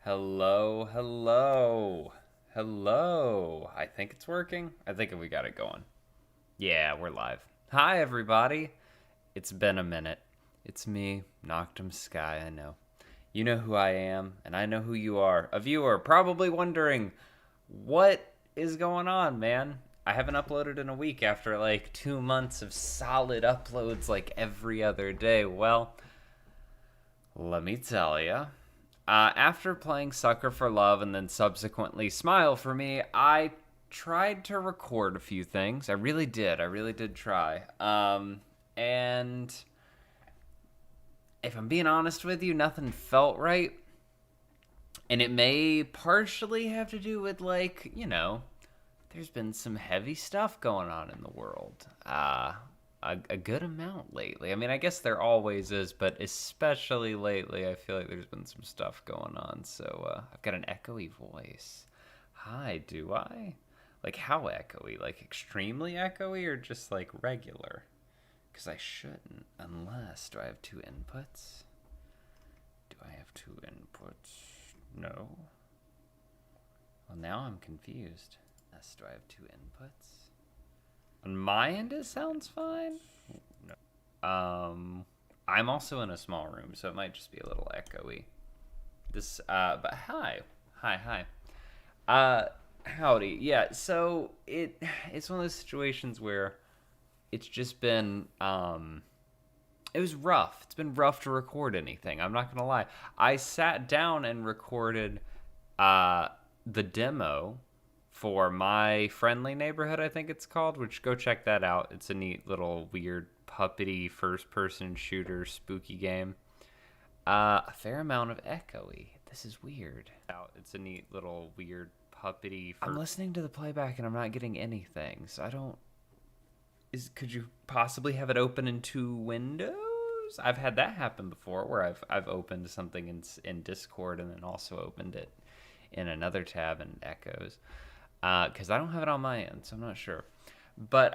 Hello, hello, hello. I think it's working. I think we got it going. Yeah, we're live. Hi, everybody. It's been a minute. It's me, Noctum Sky, I know. You know who I am, and I know who you are. A viewer probably wondering, what is going on, man? I haven't uploaded in a week after like 2 months of solid uploads like every other day. Well, let me tell ya. After playing Sucker for Love and then subsequently Smile for Me, I tried to record a few things. I really did. I really did try. And if I'm being honest with you, nothing felt right. And it may partially have to do with, like, there's been some heavy stuff going on in the world. A good amount lately. I mean, I guess there always is, but especially lately, I feel like there's been some stuff going on. So I've got an echoey voice. Hi, do I? Like, how echoey? Like, extremely echoey or just, like, regular? Because I shouldn't, unless... Do I have two inputs? Do I have two inputs? No. Well, now I'm confused. Yes, do I have two inputs? On my end, it sounds fine. No. I'm also in a small room, so it might just be a little echoey. But hi. Howdy. Yeah, so it's one of those situations where it's just been, it was rough. It's been rough to record anything. I'm not gonna lie. I sat down and recorded, the demo for My Friendly Neighborhood, I think it's called, which go check that out. It's a neat little weird puppety first-person shooter spooky game. A fair amount of echoey. This is weird. It's a neat little weird puppety I'm listening to the playback and I'm not getting anything, so I don't... Could you possibly have it open in two windows? I've had that happen before, where I've opened something in Discord and then also opened it in another tab and it echoes. Because I don't have it on my end, so I'm not sure. But,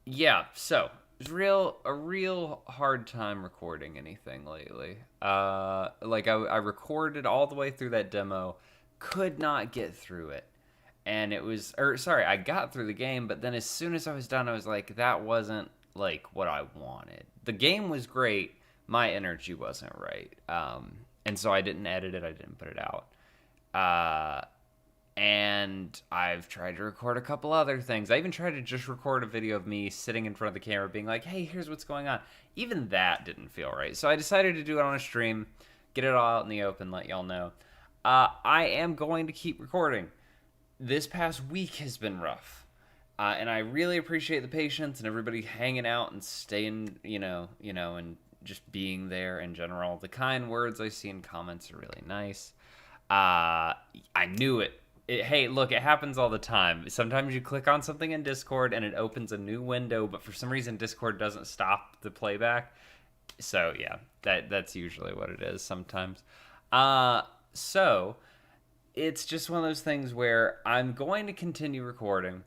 yeah, so, it's a real hard time recording anything lately. Like, I recorded all the way through that demo, could not get through it. And it was, I got through the game, but then as soon as I was done, I was like, that wasn't, like, what I wanted. The game was great, my energy wasn't right. And so I didn't edit it, I didn't put it out. And I've tried to record a couple other things. I even tried to just record a video of me sitting in front of the camera being like, hey, here's what's going on. Even that didn't feel right. So I decided to do it on a stream, get it all out in the open, let y'all know. I am going to keep recording. This past week has been rough. And I really appreciate the patience and everybody hanging out and staying, and just being there in general. The kind words I see in comments are really nice. I knew it. Hey, look, it happens all the time. Sometimes you click on something in Discord and it opens a new window, but for some reason Discord doesn't stop the playback. So, yeah, that's usually what it is sometimes. So, it's just one of those things where I'm going to continue recording.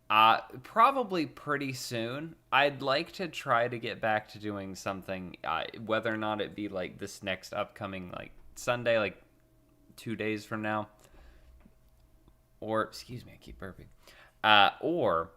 Probably pretty soon. I'd like to try to get back to doing something, whether or not it be like this next upcoming like Sunday, like 2 days from now, or excuse me, I keep burping, or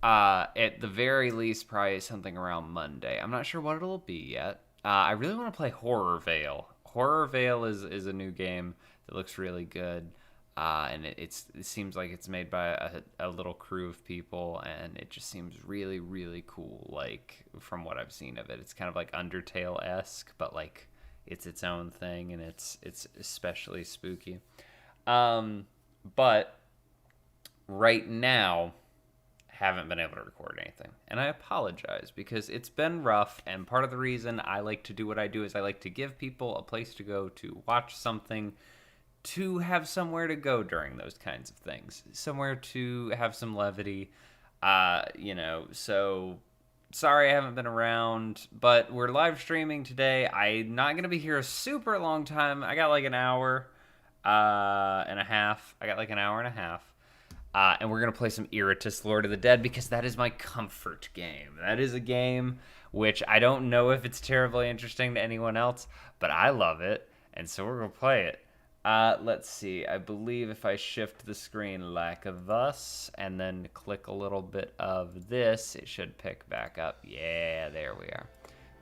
at the very least probably something around Monday. I'm not sure what it'll be yet. I really want to play Horror Veil. Horror Veil is a new game that looks really good. And it seems like it's made by a little crew of people, and it just seems really, really cool, like, from what I've seen of it. It's kind of like Undertale-esque, but, like, it's its own thing, and it's especially spooky. But right now, haven't been able to record anything. And I apologize, because it's been rough, and part of the reason I like to do what I do is I like to give people a place to go to watch something, to have somewhere to go during those kinds of things, somewhere to have some levity, so sorry I haven't been around, but we're live streaming today. I'm not going to be here a super long time. I got like an hour and a half. And we're going to play some Iritis Lord of the Dead, because that is my comfort game. That is a game which I don't know if it's terribly interesting to anyone else, but I love it. And so we're going to play it. Let's see. I believe if I shift the screen like thus and then click a little bit of this, it should pick back up. Yeah, there we are.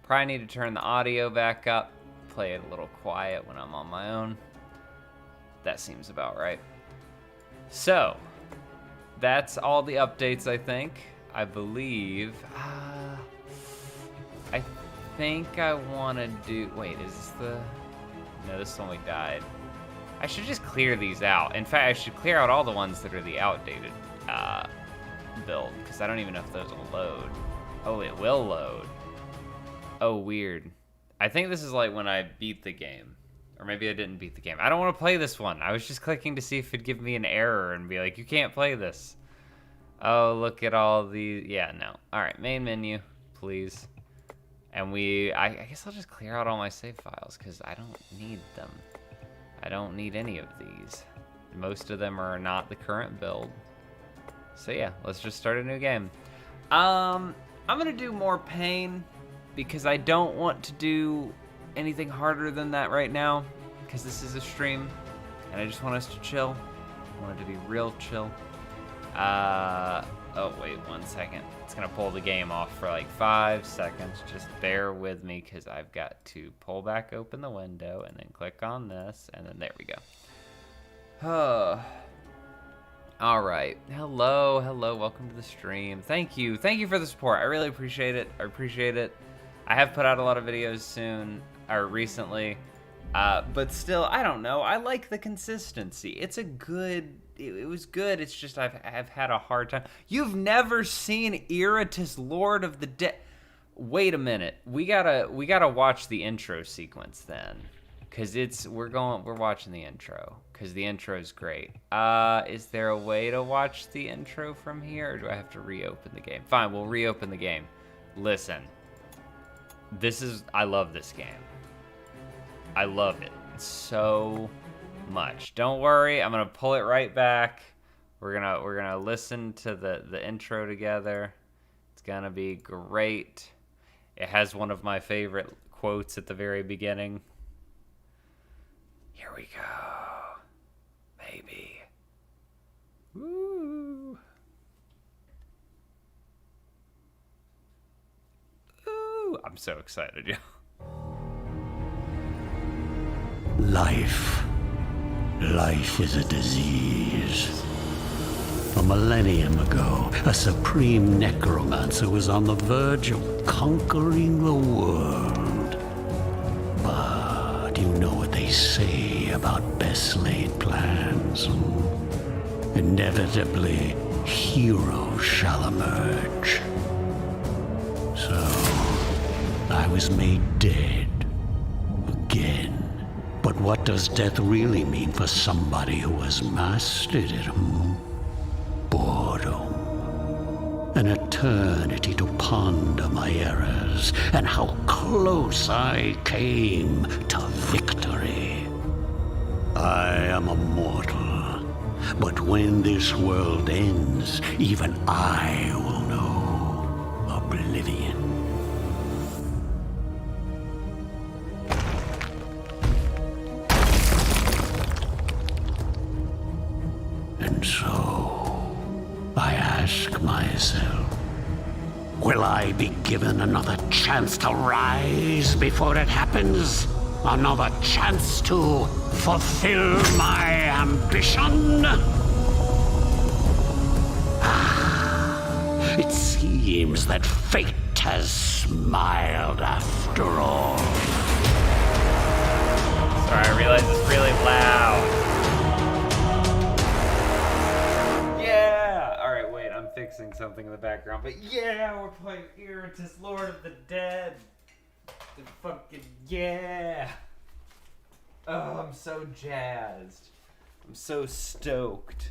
Probably need to turn the audio back up, play it a little quiet when I'm on my own. That seems about right. So, that's all the updates, I think. I believe. I think I want to do... Wait, is this the... No, this one we died. I should just clear these out. In fact, I should clear out all the ones that are the outdated build, because I don't even know if those will load. Oh, it will load. Oh, weird. I think this is like when I beat the game. Or maybe I didn't beat the game. I don't want to play this one. I was just clicking to see if it'd give me an error and be like, you can't play this. Oh, look at all these. Yeah, no. All right, main menu, please. And I guess I'll just clear out all my save files because I don't need them. I don't need any of these. Most of them are not the current build. So yeah, let's just start a new game. I'm gonna do more pain because I don't want to do anything harder than that right now because this is a stream and I just want us to chill. I want it to be real chill. Oh wait, 1 second. It's gonna pull the game off for like 5 seconds. Just bear with me because I've got to pull back open the window and then click on this and then there we go. All right, hello, welcome to the stream. Thank you for the support. I really appreciate it. I have put out a lot of videos recently, but still, I don't know. I like the consistency. It's a good. It was good. It's just I've had a hard time. You've never seen Iritis, Lord of the Dead. Wait a minute. We gotta watch the intro sequence then, cause we're watching the intro, cause the intro is great. Is there a way to watch the intro from here, or do I have to reopen the game? Fine, we'll reopen the game. Listen, I love this game. I love it so much. Don't worry, I'm gonna pull it right back. We're gonna listen to the intro together. It's gonna be great. It has one of my favorite quotes at the very beginning. Here we go. Maybe. Woo. Ooh, I'm so excited, yeah. Life is a disease. A millennium ago, a supreme necromancer was on the verge of conquering the world. But you know what they say about best-laid plans. Inevitably, heroes shall emerge. So, I was made dead. Again. But what does death really mean for somebody who has mastered it? Boredom. An eternity to ponder my errors and how close I came to victory. I am a mortal, but when this world ends, even I will know oblivion. And so, I ask myself, will I be given another chance to rise before it happens? Another chance to fulfill my ambition? It seems that fate has smiled after all. Sorry, I realize it's really loud. Fixing something in the background, but yeah, we're playing Iritis, Lord of the Dead. The fucking yeah. Oh, I'm so jazzed. I'm so stoked.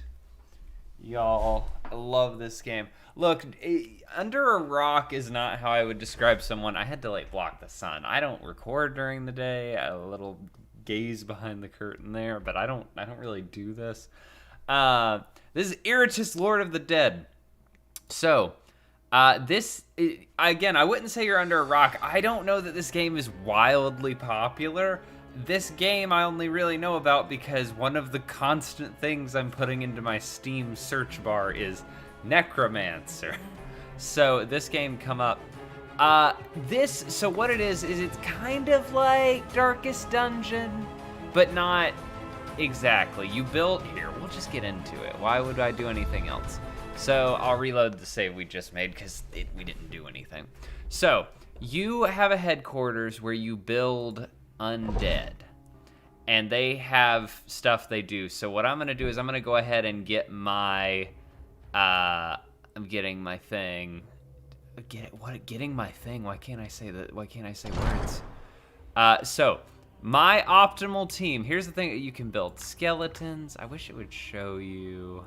Y'all, I love this game. Look, Under a Rock is not how I would describe someone. I had to like block the sun. I don't record during the day. A little gaze behind the curtain there, but I don't really do this. This is Iritis, Lord of the Dead. So, again, I wouldn't say you're under a rock. I don't know that this game is wildly popular. this game I only really know about because one of the constant things I'm putting into my Steam search bar is Necromancer. So this game come up. So what it is it's kind of like Darkest Dungeon, but not exactly. You build, here, we'll just get into it. Why would I do anything else? So I'll reload the save we just made because we didn't do anything. So you have a headquarters where you build undead, and they have stuff they do. So what I'm going to do is I'm going to go ahead and get my, I'm getting my thing. Getting my thing? Why can't I say that? Why can't I say words? So my optimal team. Here's the thing that you can build: skeletons. I wish it would show you.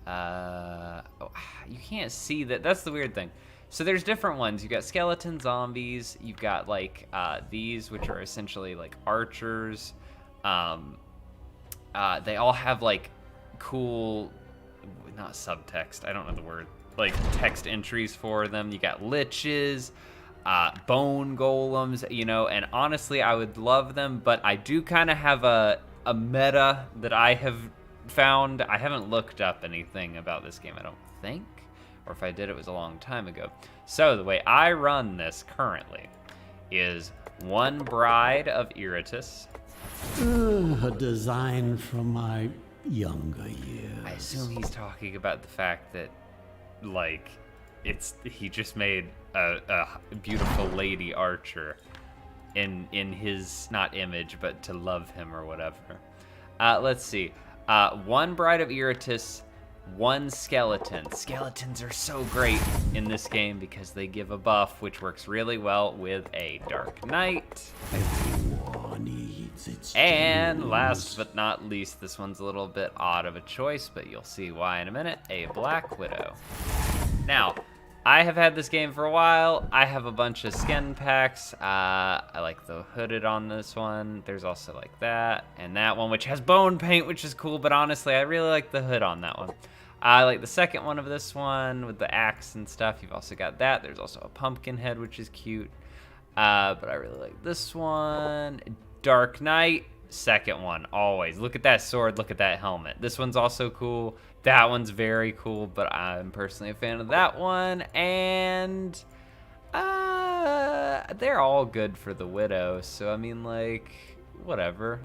You can't see that. That's the weird thing. So there's different ones. You've got skeleton zombies. You've got like these, which are essentially like archers. They all have like cool, not subtext. I don't know the word. Like text entries for them. You got liches, bone golems, you know, and honestly I would love them, but I do kind of have a meta that I have found. I haven't looked up anything about this game, I don't think, or if I did it was a long time ago. So the way I run this currently is one Bride of Iritis. A design from my younger years. I assume he's talking about the fact that, like, he just made a beautiful lady archer in his, not image, but to love him or whatever. Let's see. One Bride of Iritis, one skeleton. Skeletons are so great in this game because they give a buff, which works really well with a Dark Knight. Everyone needs its And dues. last but not least, this one's a little bit odd of a choice, but you'll see why in a minute, a Black Widow. Now, I have had this game for a while. I have a bunch of skin packs. I like the hooded on this one. There's also like that and that one, which has bone paint, which is cool, but honestly, I really like the hood on that one. I like the second one of this one with the axe and stuff. You've also got that. There's also a pumpkin head, which is cute. But I really like this one. Dark Knight, second one, always. Look at that sword, look at that helmet. This one's also cool. That one's very cool, but I'm personally a fan of that one. And they're all good for the Widow. So, I mean, like, whatever.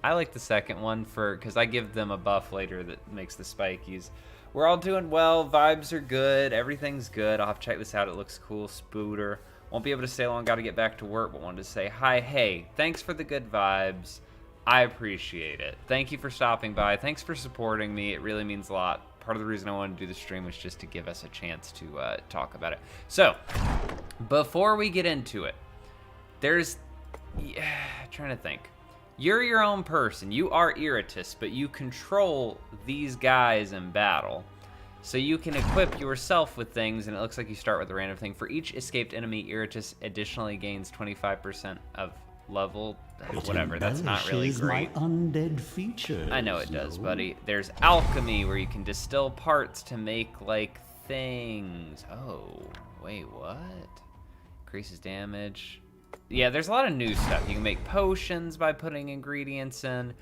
I like the second one because I give them a buff later that makes the spikies. We're all doing well. Vibes are good. Everything's good. I'll have to check this out. It looks cool. Spooter. Won't be able to stay long. Got to get back to work, but wanted to say hi. Hey, thanks for the good vibes. I appreciate it. Thank you for stopping by. Thanks for supporting me. It really means a lot. Part of the reason I wanted to do the stream was just to give us a chance to talk about it. So, before we get into it, trying to think. You're your own person. You are Iritis, but you control these guys in battle. So you can equip yourself with things, and it looks like you start with a random thing. For each escaped enemy, Iritis additionally gains 25% of level, whatever. That's not really great. My undead features. I know it does, buddy. There's alchemy, where you can distill parts to make, like, things. Oh, wait, what? Increases damage. Yeah, there's a lot of new stuff. You can make potions by putting ingredients in.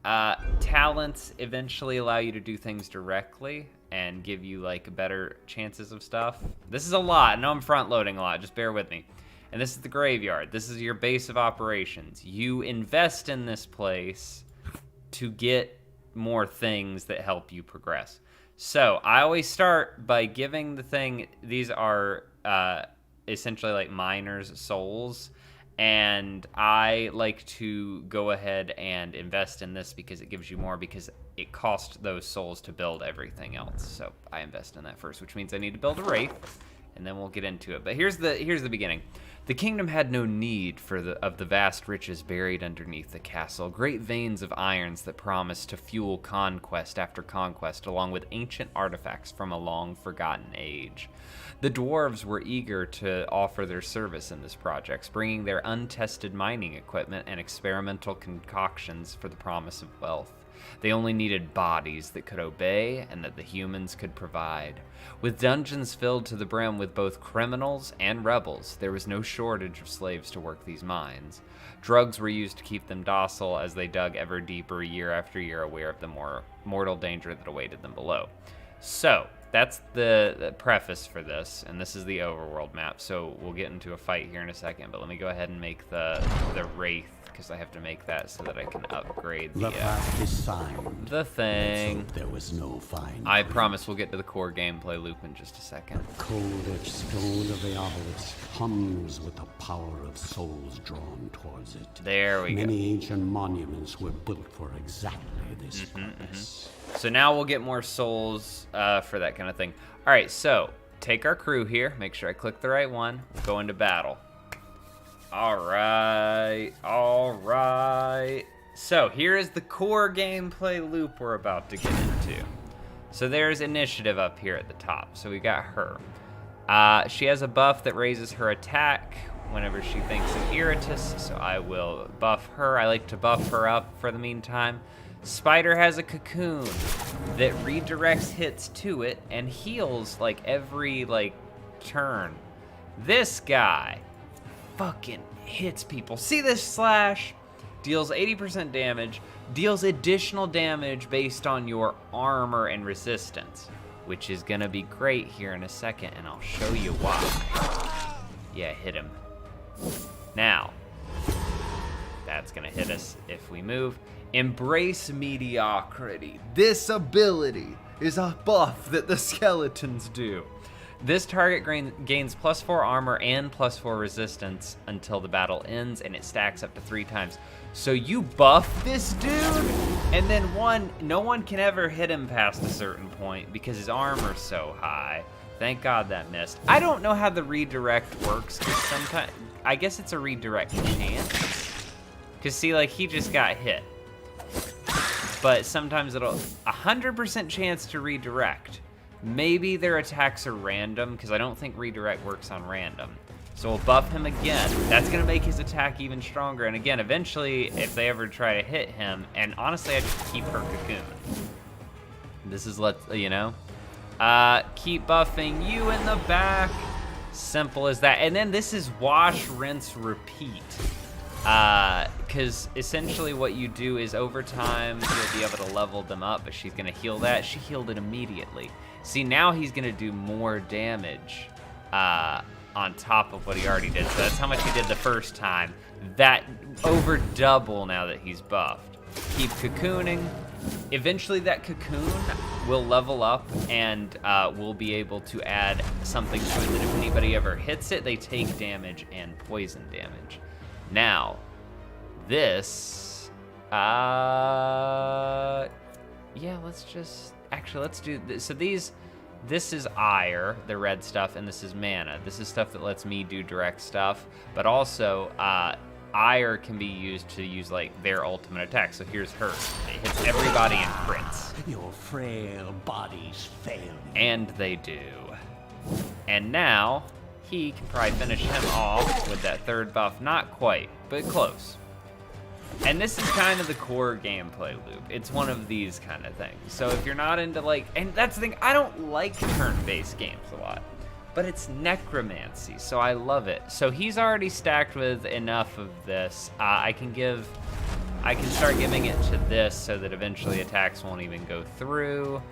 Talents eventually allow you to do things directly and give you, like, better chances of stuff. This is a lot. I know I'm front-loading a lot. Just bear with me. And this is the graveyard. This is your base of operations. You invest in this place to get more things that help you progress. So I always start by giving the thing, these are essentially like miners' souls. And I like to go ahead and invest in this because it gives you more, because it costs those souls to build everything else. So I invest in that first, which means I need to build a wraith, and then we'll get into it. But here's the beginning. The kingdom had no need of the vast riches buried underneath the castle, great veins of irons that promised to fuel conquest after conquest, along with ancient artifacts from a long-forgotten age. The dwarves were eager to offer their service in this project, bringing their untested mining equipment and experimental concoctions for the promise of wealth. They only needed bodies that could obey and that the humans could provide. With dungeons filled to the brim with both criminals and rebels, there was no shortage of slaves to work these mines. Drugs were used to keep them docile as they dug ever deeper year after year, aware of the more mortal danger that awaited them below. So, that's the preface for this, and this is the overworld map, so we'll get into a fight here in a second, but let me go ahead and make the Wraith, because I have to make that so that I can upgrade the thing. There was no fine. I promise we'll get to the core gameplay loop in just a second. Cold-edged stone of the obelisk hums with the power of souls drawn towards it. There we go. Many ancient monuments were built for exactly this purpose. So now we'll get more souls for that kind of thing. All right, so take our crew here. Make sure I click the right one. We'll go into battle. All right. So here is the core gameplay loop we're about to get into. So there's initiative up here at the top. So we got her. She has a buff that raises her attack whenever she thinks of Iritis, so I will buff her. I like to buff her up for the meantime. Spider has a cocoon that redirects hits to it and heals like every turn. This guy fucking hits people. See this slash? Deals 80% damage, deals additional damage based on your armor and resistance, which is gonna be great here in a second, and I'll show you why. Yeah, hit him. Now, that's gonna hit us if we move. Embrace mediocrity. This ability is a buff that the skeletons do. This target gains +4 armor and +4 resistance until the battle ends, and it stacks up to 3 times. So you buff this dude, and then no one can ever hit him past a certain point because his armor's so high. Thank God that missed. I don't know how the redirect works, because sometimes, I guess it's a redirect chance. Because see, he just got hit. But sometimes it'll 100% chance to redirect. Maybe their attacks are random, because I don't think redirect works on random. So we'll buff him again. That's going to make his attack even stronger. And again, eventually, if they ever try to hit him, and honestly, I just keep her cocoon. This is, keep buffing you in the back. Simple as that. And then this is wash, rinse, repeat. Because essentially what you do is over time, you'll be able to level them up, but she's going to heal that. She healed it immediately. See, now he's going to do more damage on top of what he already did. So that's how much he did the first time. That over double now that he's buffed. Keep cocooning. Eventually that cocoon will level up, and we'll be able to add something to it that if anybody ever hits it, they take damage and poison damage. Now, this, yeah, let's do this. So this is ire, the red stuff, and this is mana. This is stuff that lets me do direct stuff, but also, ire can be used to use, their ultimate attack. So here's her. It hits everybody in crits. Your frail bodies fail you. And they do. And now, he can probably finish him off with that third buff. Not quite, but close. And this is kind of the core gameplay loop. It's one of these kind of things. So if you're not into and that's the thing, I don't like turn-based games a lot, but it's necromancy, so I love it. So he's already stacked with enough of this. I can start giving it to this so that eventually attacks won't even go through.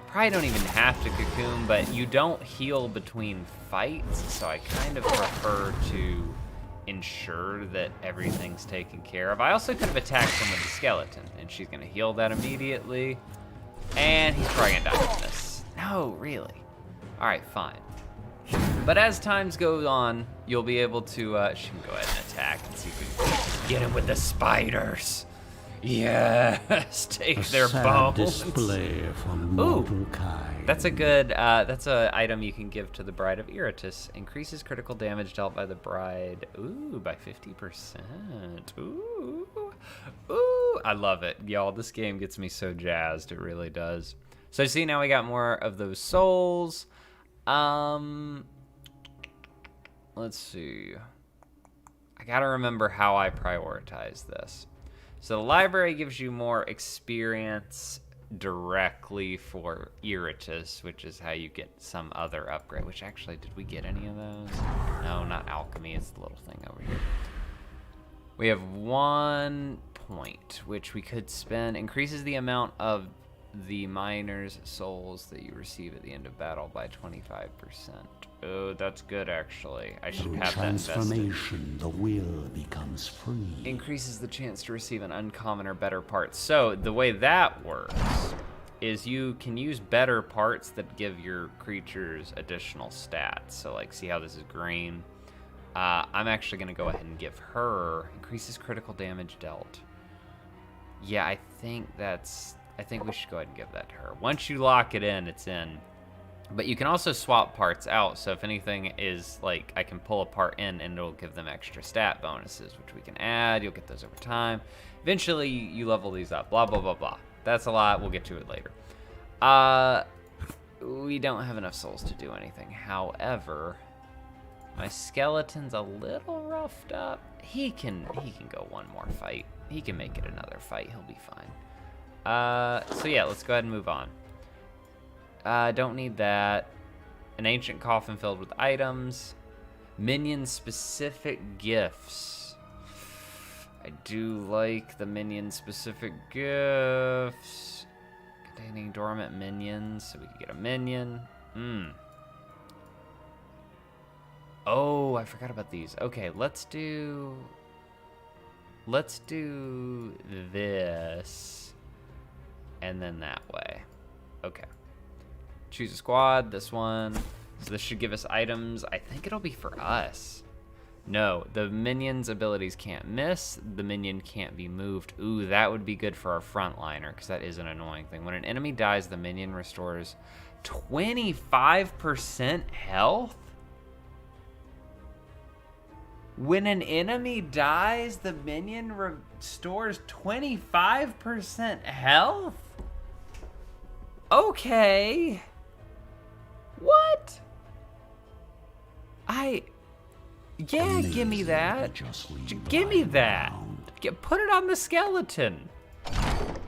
Probably don't even have to cocoon, but you don't heal between fights, so I kind of prefer to ensure that everything's taken care of. I also could have attacked him with a skeleton, and she's gonna heal that immediately. And he's probably gonna die from this. No, really. All right, fine. But as times go on, you'll be able to, she can go ahead and attack and see if we can get him with the spiders. Yes, take their bones. Display from mortal kind. That's a good, that's a item you can give to the Bride of Iritis. Increases critical damage dealt by the bride, by 50%. Ooh, I love it. Y'all, this game gets me so jazzed, it really does. So see, now we got more of those souls. Let's see. I gotta remember how I prioritize this. So the library gives you more experience directly for Iritis, which is how you get some other upgrade. Which actually, did we get any of those? No, not alchemy. It's the little thing over here. We have 1 point, which we could spend. Increases the amount of the miner's souls that you receive at the end of battle by 25%. Oh, that's good, actually. I should have that invested. Transformation, the will becomes free. Increases the chance to receive an uncommon or better part. So the way that works is you can use better parts that give your creatures additional stats. So like, see how this is green? I'm actually gonna go ahead and give her increases critical damage dealt. Yeah, I think we should go ahead and give that to her. Once you lock it in, it's in. But you can also swap parts out, so if anything is like, I can pull a part in and it'll give them extra stat bonuses, which we can add. You'll get those over time. Eventually, you level these up, blah, blah, blah, blah. That's a lot, we'll get to it later. We don't have enough souls to do anything. However, my skeleton's a little roughed up. He can go one more fight. He can make it another fight, he'll be fine. So yeah, let's go ahead and move on. Don't need that. An ancient coffin filled with items. Minion-specific gifts. I do like the minion-specific gifts. Containing dormant minions, so we can get a minion. Oh, I forgot about these. Okay, let's do this. And then that way. Okay. Choose a squad, this one. So this should give us items. I think it'll be for us. No, the minion's abilities can't miss. The minion can't be moved. Ooh, that would be good for our frontliner, because that is an annoying thing. When an enemy dies, the minion restores 25% health? When an enemy dies, the minion restores 25% health? Okay. What? Yeah, give me that. Give me that. Put it on the skeleton.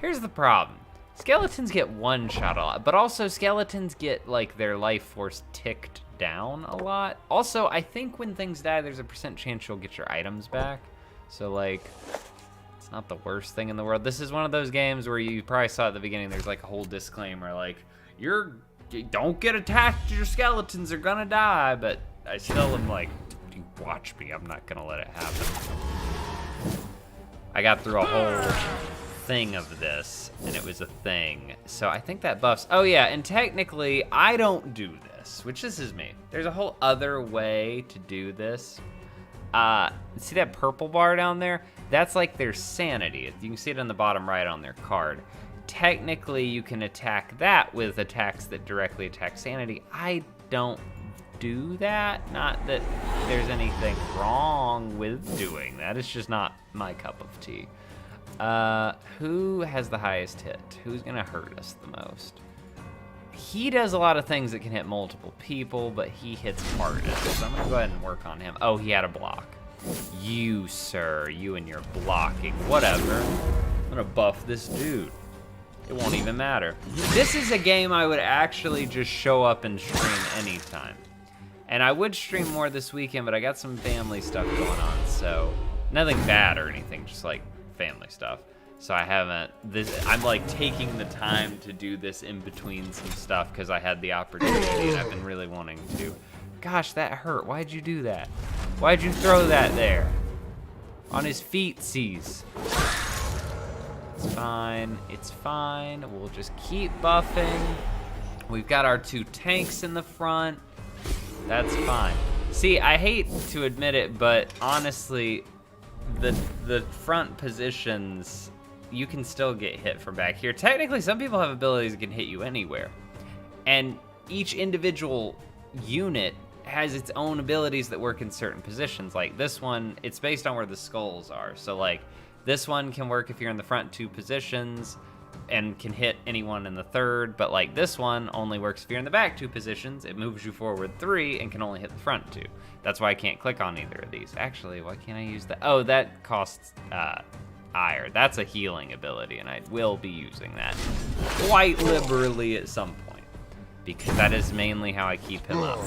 Here's the problem. Skeletons get one shot a lot, but also skeletons get like their life force ticked down a lot. Also, I think when things die, there's a % chance you'll get your items back. So like, it's not the worst thing in the world. This is one of those games where you probably saw at the beginning, there's like a whole disclaimer like, don't get attached, your skeletons are gonna die, but I still am like, watch me, I'm not gonna let it happen. I got through a whole thing of this, and it was a thing. So I think that buffs, oh yeah, and technically, I don't do this, which this is me. There's a whole other way to do this. See that purple bar down there? That's like their sanity. You can see it on the bottom right on their card. Technically, you can attack that with attacks that directly attack sanity. I don't do that. Not that there's anything wrong with doing that. It's just not my cup of tea. Who has the highest hit? Who's gonna hurt us the most? He does a lot of things that can hit multiple people, but he hits hardest. So I'm gonna go ahead and work on him. Oh, he had a block. You, sir, you and your blocking. Whatever. I'm gonna buff this dude. It won't even matter. This is a game I would actually just show up and stream anytime. And I would stream more this weekend, but I got some family stuff going on, so nothing bad or anything, just like family stuff. So I haven't, I'm like taking the time to do this in between some stuff because I had the opportunity and I've been really wanting to. Gosh, that hurt. Why'd you do that? Why'd you throw that there? On his feetsies. It's fine, it's fine. We'll just keep buffing. We've got our 2 tanks in the front. That's fine. See, I hate to admit it, but honestly, the front positions, you can still get hit from back here. Technically, some people have abilities that can hit you anywhere. And each individual unit has its own abilities that work in certain positions. Like this one, it's based on where the skulls are. So like, this one can work if you're in the front 2 positions and can hit anyone in the third, but like this one only works if you're in the back 2 positions. It moves you forward 3 and can only hit the front 2. That's why I can't click on either of these. Actually, why can't I use that? Oh, that costs ire. That's a healing ability, and I will be using that quite liberally at some point, because that is mainly how I keep him up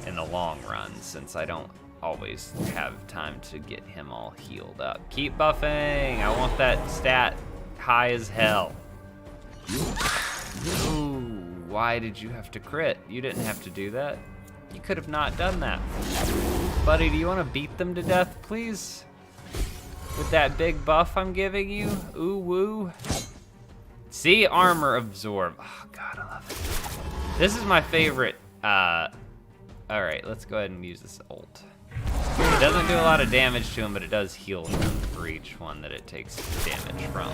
in the long run, since I don't always have time to get him all healed up. Keep buffing. I want that stat high as hell. Ooh, why did you have to crit? You didn't have to do that. You could have not done that. Buddy, do you want to beat them to death, please? With that big buff I'm giving you? Ooh, woo. See, armor absorb. Oh, God, I love it. This is my favorite. All right, let's go ahead and use this ult. It doesn't do a lot of damage to him, but it does heal him for each one that it takes damage from.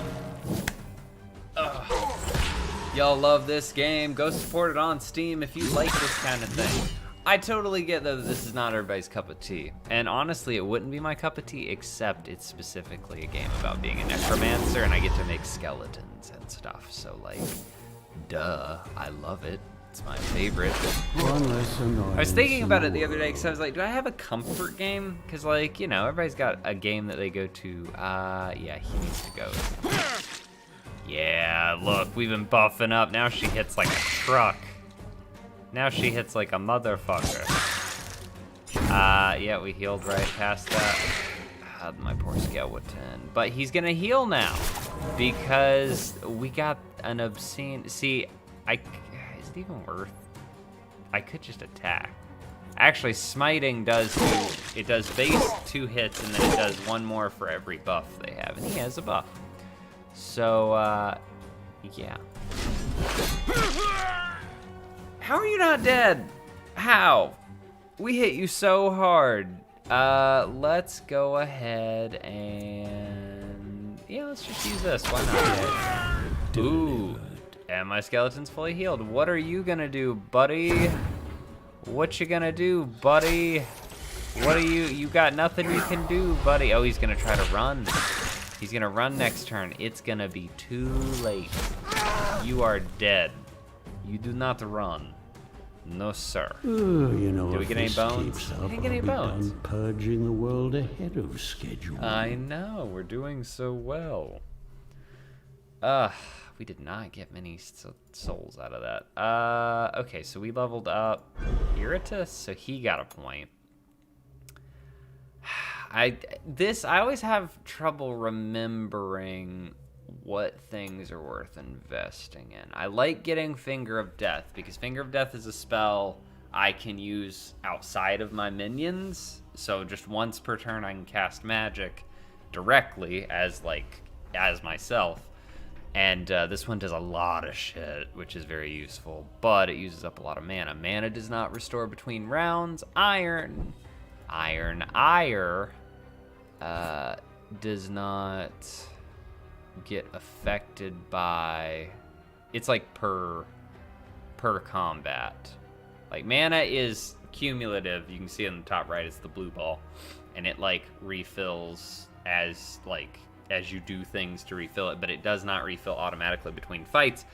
Y'all love this game. Go support it on Steam if you like this kind of thing. I totally get, though, that this is not everybody's cup of tea. And honestly, it wouldn't be my cup of tea, except it's specifically a game about being a necromancer, and I get to make skeletons and stuff. So, like, duh, I love it. It's my favorite. I was thinking about it the other day, because I was like, do I have a comfort game? Because, like, you know, everybody's got a game that they go to. Yeah, he needs to go. Yeah, look, we've been buffing up. Now she hits like a truck. Now she hits like a motherfucker. Yeah, we healed right past that. My poor skeleton. But he's gonna heal now, because we got an obscene... See, is it even worth... I could just attack. Actually, smiting does it does base 2 hits, and then it does 1 more for every buff they have, and he has a buff. So, yeah. How are you not dead? How? We hit you so hard. Let's go ahead and... Yeah, let's just use this. Why not? Ooh. And my skeleton's fully healed. What are you gonna do, buddy? What you gonna do, buddy? What are you got nothing you can do, buddy. Oh, he's gonna try to run. He's gonna run next turn. It's gonna be too late. You are dead. You do not run. No, sir. You know, do we get any bones? I didn't get any bones. Purging the world ahead of schedule. I know. We're doing so well. We did not get many souls out of that. Okay, so we leveled up Iritis, so he got a point. I always have trouble remembering what things are worth investing in. I like getting Finger of Death, because Finger of Death is a spell I can use outside of my minions. So just once per turn I can cast magic directly as myself. And this one does a lot of shit, which is very useful, but it uses up a lot of mana. Mana does not restore between rounds. Ire does not get affected by... It's like per combat. Like, mana is cumulative. You can see on the top right, it's the blue ball. And it, like, refills as you do things to refill it, but it does not refill automatically between fights.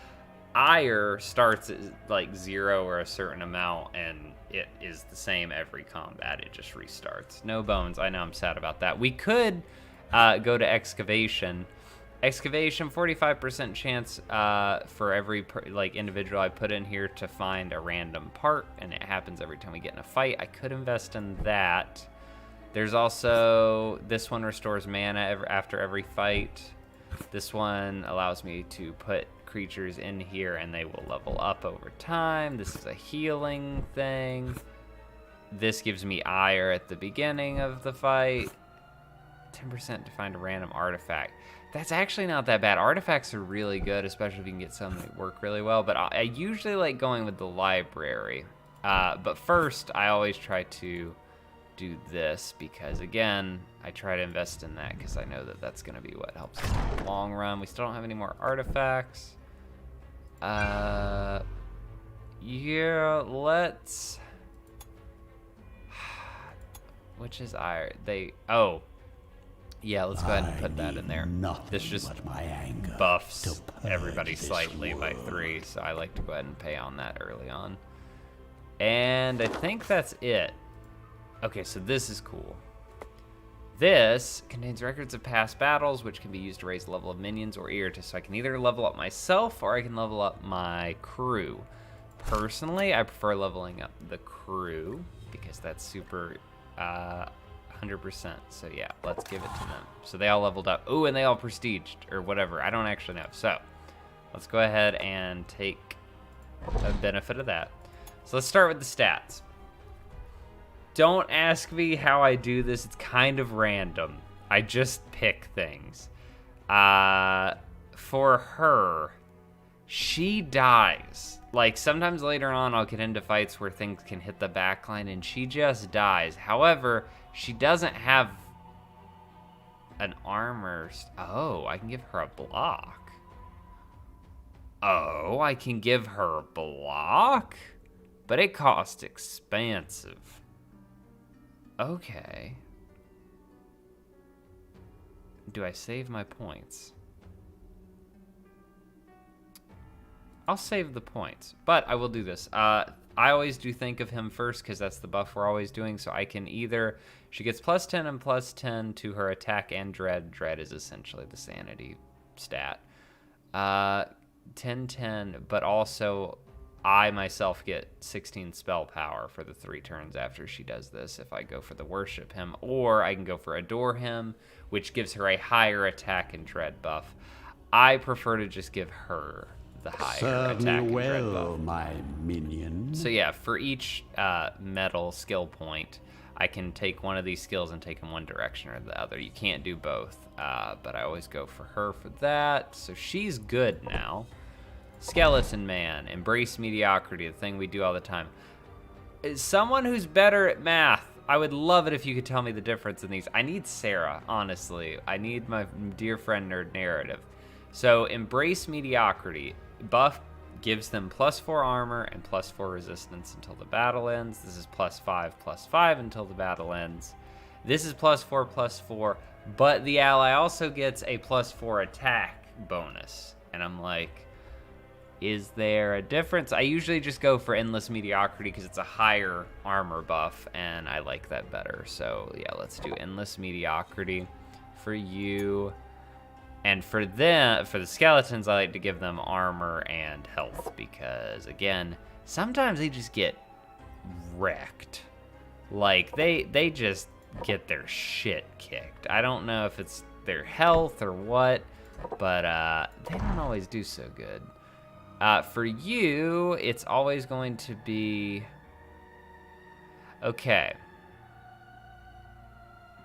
Ire starts at like 0 or a certain amount, and it is the same every combat. It just restarts. No bones. I know I'm sad about that. We could go to Excavation. Excavation, 45% chance for every individual I put in here to find a random part, and it happens every time we get in a fight. I could invest in that. There's also, this one restores mana after every fight. This one allows me to put creatures in here and they will level up over time. This is a healing thing. This gives me ire at the beginning of the fight. 10% to find a random artifact. That's actually not that bad. Artifacts are really good, especially if you can get some that work really well. But I usually like going with the library. But first, I always try to do this because, again, I try to invest in that because I know that that's going to be what helps us in the long run. We still don't have any more artifacts. Yeah, let's... Which is ire? Yeah, let's go ahead and put that in there. This just buffs everybody slightly by 3, so I like to go ahead and pay on that early on. And I think that's it. Okay, so this is cool. This contains records of past battles, which can be used to raise the level of minions or Iritis. So I can either level up myself or I can level up my crew. Personally, I prefer leveling up the crew because that's super 100%. So yeah, let's give it to them. So they all leveled up. Ooh, and they all prestiged or whatever. I don't actually know. So let's go ahead and take a benefit of that. So let's start with the stats. Don't ask me how I do this. It's kind of random. I just pick things. For her, she dies. Like, sometimes later on I'll get into fights where things can hit the backline and she just dies. However, she doesn't have an armor. Oh, I can give her a block. Oh, I can give her a block? But it costs expensive. Okay. Do I save my points? I'll save the points, but I will do this. I always do think of him first because that's the buff we're always doing. So I can either, she gets plus 10 and plus 10 to her attack and dread. Dread is essentially the sanity stat. 10, but also I myself get 16 spell power for the 3 turns after she does this if I go for the worship him, or I can go for adore him, which gives her a higher attack and dread buff. I prefer to just give her the higher Serve attack me and dread well, buff. my minion. So yeah, for each metal skill point, I can take one of these skills and take them one direction or the other. You can't do both, but I always go for her for that. So she's good now. Skeleton Man, embrace mediocrity, the thing we do all the time. Is someone who's better at math. I would love it if you could tell me the difference in these. I need Sarah, honestly. I need my dear friend Nerd Narrative. So embrace mediocrity. Buff gives them +4 armor and +4 resistance until the battle ends. This is +5/+5 until the battle ends. This is +4/+4, but the ally also gets a +4 attack bonus. And I'm like, is there a difference? I usually just go for endless mediocrity because it's a higher armor buff and I like that better. So yeah, let's do endless mediocrity for you. And for them, for the skeletons, I like to give them armor and health because again, sometimes they just get wrecked. Like they just get their shit kicked. I don't know if it's their health or what, but they don't always do so good. For you, it's always going to be... Okay.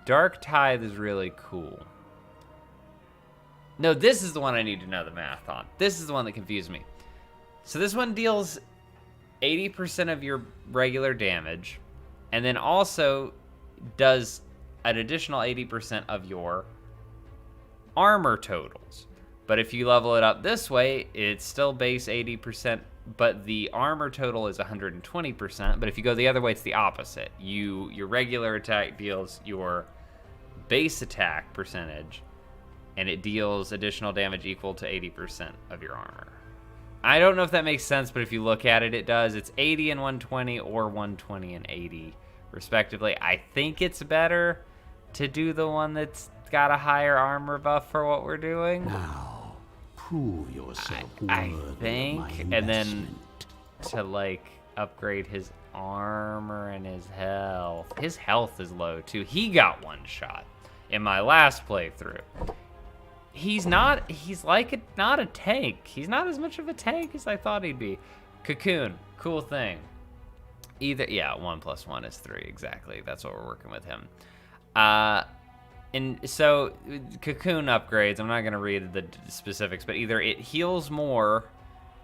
Dark Tithe is really cool. No, this is the one I need to know the math on. This is the one that confused me. So this one deals 80% of your regular damage, and then also does an additional 80% of your armor totals. But if you level it up this way, it's still base 80%, but the armor total is 120%. But if you go the other way, it's the opposite. Your regular attack deals your base attack percentage, and it deals additional damage equal to 80% of your armor. I don't know if that makes sense, but if you look at it, it does. It's 80 and 120 or 120 and 80, respectively. I think it's better to do the one that's got a higher armor buff for what we're doing. Now, prove yourself I worthy think, of my and then investment. to like upgrade his armor and his health. His health is low too. He got one shot in my last playthrough. He's not a tank. He's not as much of a tank as I thought he'd be. Cocoon, cool thing. Yeah, 1 + 1 is 3, exactly. That's what we're working with him. And so, Cocoon Upgrades, I'm not going to read the specifics, but either it heals more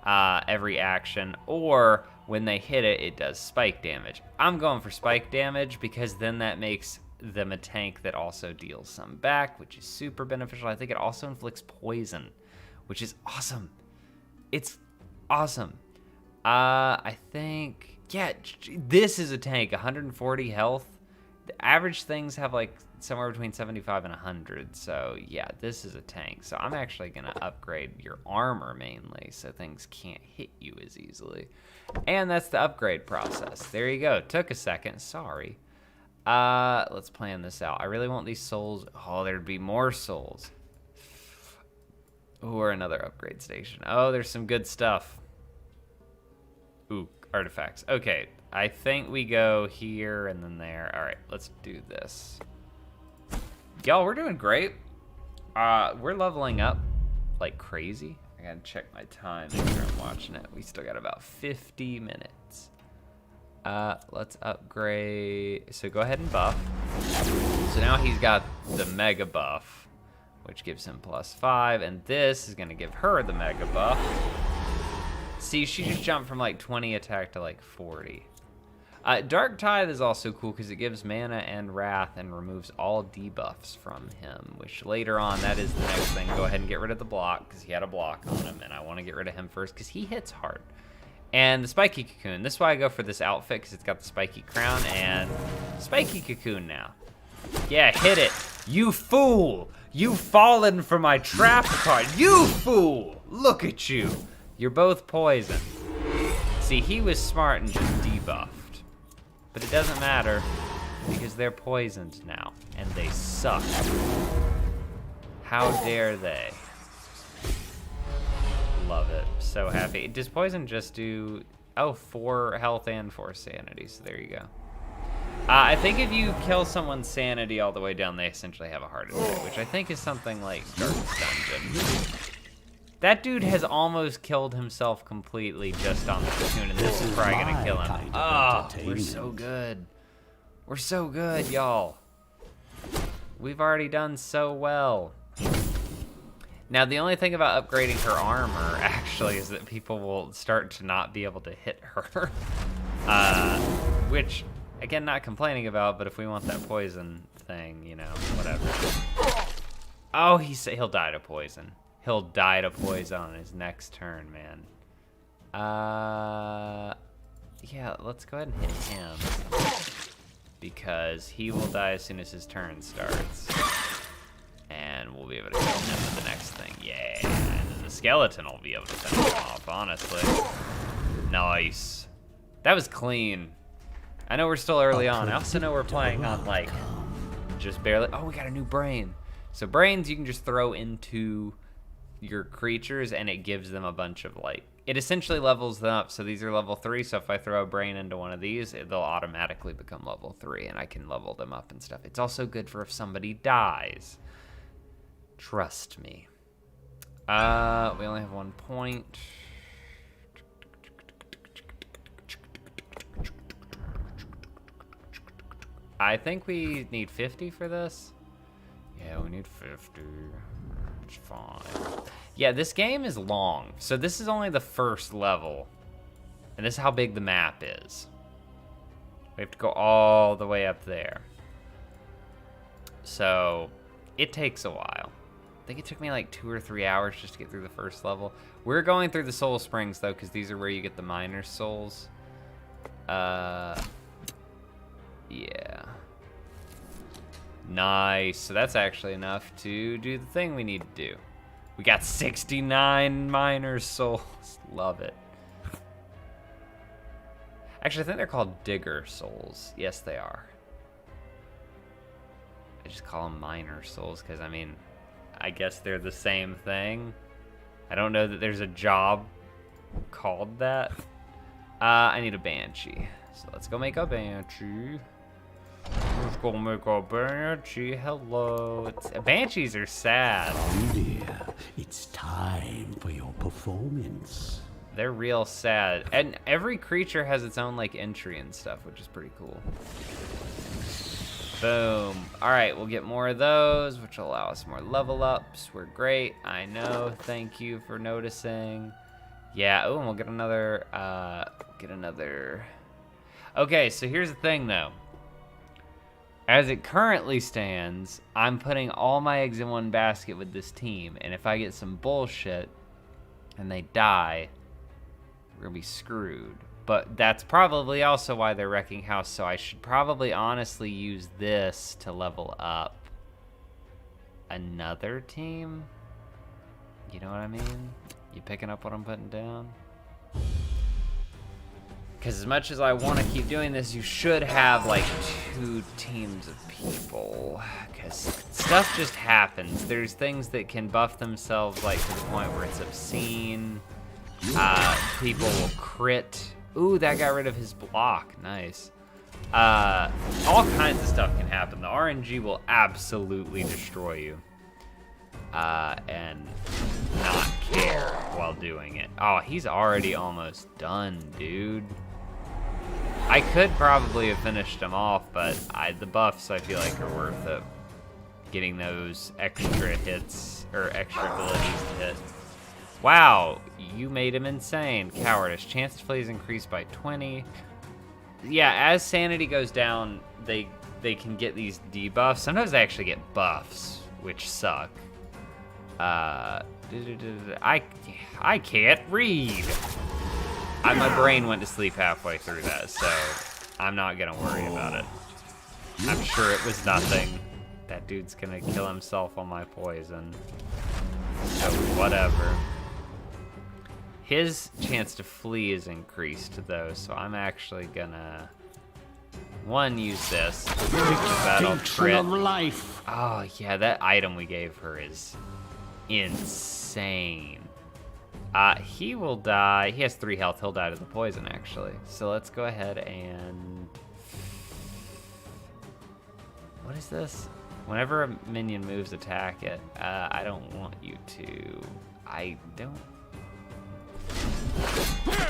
every action, or when they hit it, it does spike damage. I'm going for spike damage because then that makes them a tank that also deals some back, which is super beneficial. I think it also inflicts poison, which is awesome. It's awesome. I think, yeah, this is a tank, 140 health. The average things have like somewhere between 75 and 100. So yeah, this is a tank. So I'm actually going to upgrade your armor mainly so things can't hit you as easily. And that's the upgrade process. There you go. Took a second. Sorry. Let's plan this out. I really want these souls. Oh, there'd be more souls. Ooh, or another upgrade station. Oh, there's some good stuff. Ooh, artifacts. Okay, I think we go here and then there. All right, let's do this. Y'all, we're doing great. We're leveling up like crazy. I gotta check my time, make sure I'm watching it. We still got about 50 minutes. Let's upgrade. So go ahead and buff. So now he's got the mega buff, which gives him +5, and this is gonna give her the mega buff. See, she just jumped from like 20 attack to like 40. Dark Tithe is also cool because it gives mana and wrath and removes all debuffs from him, which later on, that is the next thing. Go ahead and get rid of the block because he had a block on him, and I want to get rid of him first because he hits hard. And the Spiky Cocoon. This is why I go for this outfit because it's got the spiky crown and Spiky Cocoon now. Yeah, hit it. You fool. You've fallen for my trap card. You fool. Look at you. You're both poisoned. See, he was smart and just debuffed. But it doesn't matter because they're poisoned now and they suck. How dare they? Love it. So happy. Does poison just do... Oh, 4 health and 4 sanity. So there you go. I think if you kill someone's sanity all the way down, they essentially have a heart attack, which I think is something like Darkest Dungeon. That dude has almost killed himself completely just on the cocoon, and this is probably gonna kill him. Oh, we're so good. We're so good, y'all. We've already done so well. Now, the only thing about upgrading her armor, actually, is that people will start to not be able to hit her. Which, again, not complaining about, but if we want that poison thing, you know, whatever. Oh, he'll die to poison. He'll die to poison on his next turn, man. Yeah, let's go ahead and hit him. Because he will die as soon as his turn starts. And we'll be able to kill him with the next thing. Yeah, and then the skeleton will be able to finish him off, honestly. Nice. That was clean. I know we're still early on. I also know we're playing on, like, just barely. Oh, we got a new brain. So brains you can just throw into your creatures and it gives them a bunch of, like, it essentially levels them up. So these are level 3, so if I throw a brain into one of these, they'll automatically become level 3 and I can level them up and stuff. It's also good for if somebody dies. Trust me. We only have 1 point. I think we need 50 for this. Yeah, we need 50. It's fine. Yeah, this game is long. So this is only the first level. And this is how big the map is. We have to go all the way up there. So it takes a while. I think it took me like 2 or 3 hours just to get through the first level. We're going through the soul springs though, because these are where you get the miner souls. Yeah. Nice. So that's actually enough to do the thing we need to do. We got 69 miner souls. Love it. Actually, I think they're called digger souls. Yes, they are. I just call them miner souls because, I mean, I guess they're the same thing. I don't know that there's a job called that. I need a banshee. So let's go make a banshee. Let's go make a banshee. Hello. Banshees are sad. Oh dear, it's time for your performance. They're real sad. And every creature has its own like entry and stuff, which is pretty cool. Boom. All right, we'll get more of those, which will allow us more level ups. We're great. I know. Thank you for noticing. Yeah. Oh, and we'll get another. Okay, so here's the thing, though. As it currently stands, I'm putting all my eggs in one basket with this team, and if I get some bullshit and they die, we're gonna be screwed. But that's probably also why they're wrecking house, so I should probably honestly use this to level up another team. You know what I mean? You picking up what I'm putting down? Because as much as I want to keep doing this, you should have like 2 teams of people. Because stuff just happens. There's things that can buff themselves like to the point where it's obscene. People will crit. Ooh, that got rid of his block. Nice. All kinds of stuff can happen. The RNG will absolutely destroy you. And not care while doing it. Oh, he's already almost done, dude. I could probably have finished him off, but the buffs I feel like are worth it. Getting those extra hits, or extra abilities to hit. Wow, you made him insane. Cowardice. Chance to flee is increased by 20. Yeah, as sanity goes down, they can get these debuffs. Sometimes they actually get buffs, which suck. I can't read. My brain went to sleep halfway through that, so I'm not gonna worry about it. I'm sure it was nothing. That dude's gonna kill himself on my poison. So whatever. His chance to flee is increased though, so I'm actually gonna use this. That'll crit. Of life. Oh yeah, that item we gave her is insane. He will die. He has 3 health. He'll die to the poison, actually. So let's go ahead and... What is this? Whenever a minion moves, attack it. I don't want you to... I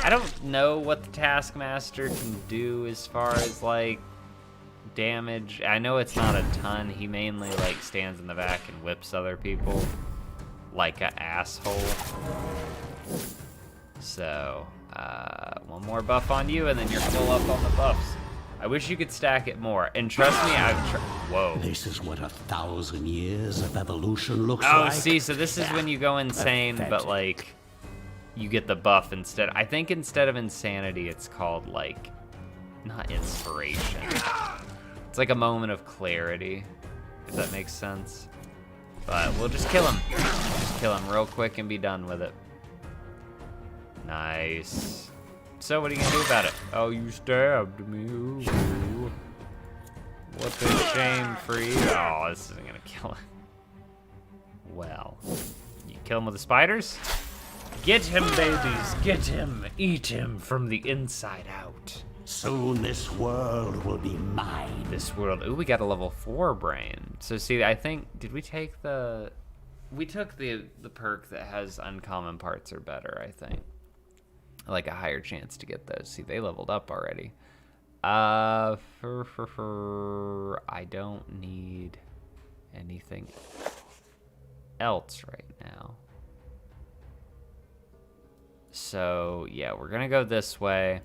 don't know what the Taskmaster can do as far as, like, damage. I know it's not a ton. He mainly, like, stands in the back and whips other people like an asshole. So, one more buff on you, and then you're full up on the buffs. I wish you could stack it more. And trust me, whoa. This is what 1,000 years of evolution looks like. Oh, see, so this is when you go insane, but, like, you get the buff instead. I think instead of insanity, it's called, like, not inspiration. It's like a moment of clarity, if that makes sense. But we'll just kill him. Just kill him real quick and be done with it. Nice. So what are you gonna do about it? Oh, you stabbed me. Ooh. What a shame for you. Oh, this isn't gonna kill him. Well, you kill him with the spiders? Get him, babies. Get him. Eat him from the inside out. Soon this world will be mine. This world. Ooh, we got a level 4 brain. So see, I think, did we take the... We took the perk that has uncommon parts or better, I think. Like a higher chance to get those. See, they leveled up already. I don't need anything else right now. So, yeah, we're gonna go this way.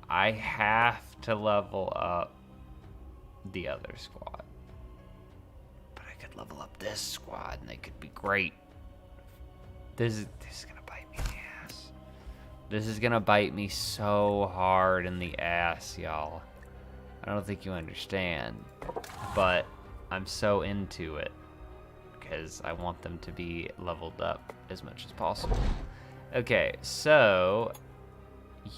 I have to level up the other squad. But I could level up this squad and they could be great. This is gonna bite me in the ass. This is gonna bite me so hard in the ass, y'all. I don't think you understand. But I'm so into it. Because I want them to be leveled up as much as possible. Okay, so...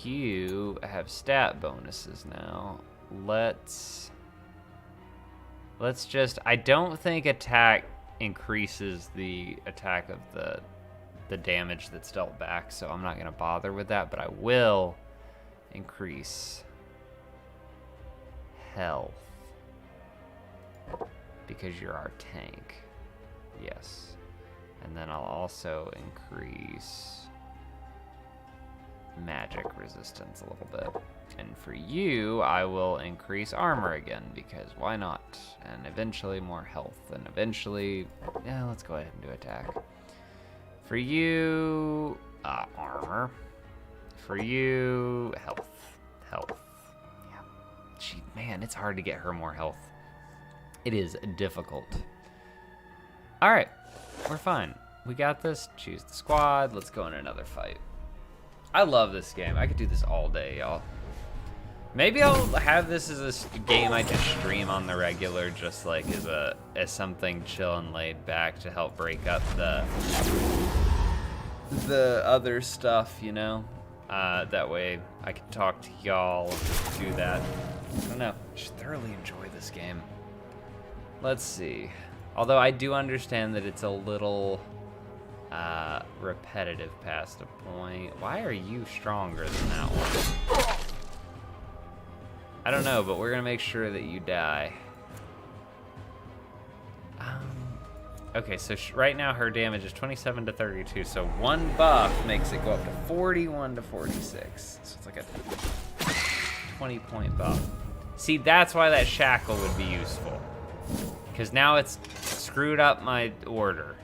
You have stat bonuses now. Let's just... I don't think attack increases the attack of the damage that's dealt back, so I'm not going to bother with that, but I will increase health. Because you're our tank. Yes. And then I'll also increase... magic resistance a little bit. And for you, I will increase armor again, because why not? And eventually more health, and eventually, yeah, let's go ahead and do attack. For you, armor. For you, health. Yeah. Gee, man, it's hard to get her more health. It is difficult. All right, we're fine. We got this. Choose the squad. Let's go in another fight. I love this game. I could do this all day, y'all. Maybe I'll have this as a game I just stream on the regular, just like as something chill and laid back to help break up the other stuff, you know? That way I can talk to y'all and do that. I don't know. I should thoroughly enjoy this game. Let's see. Although I do understand that it's a little repetitive past a point. Why are you stronger than that one? I don't know, but we're gonna make sure that you die. Okay, so right now her damage is 27 to 32, so one buff makes it go up to 41 to 46. So it's like a 20-point buff. See, that's why that shackle would be useful. Because now it's screwed up my order.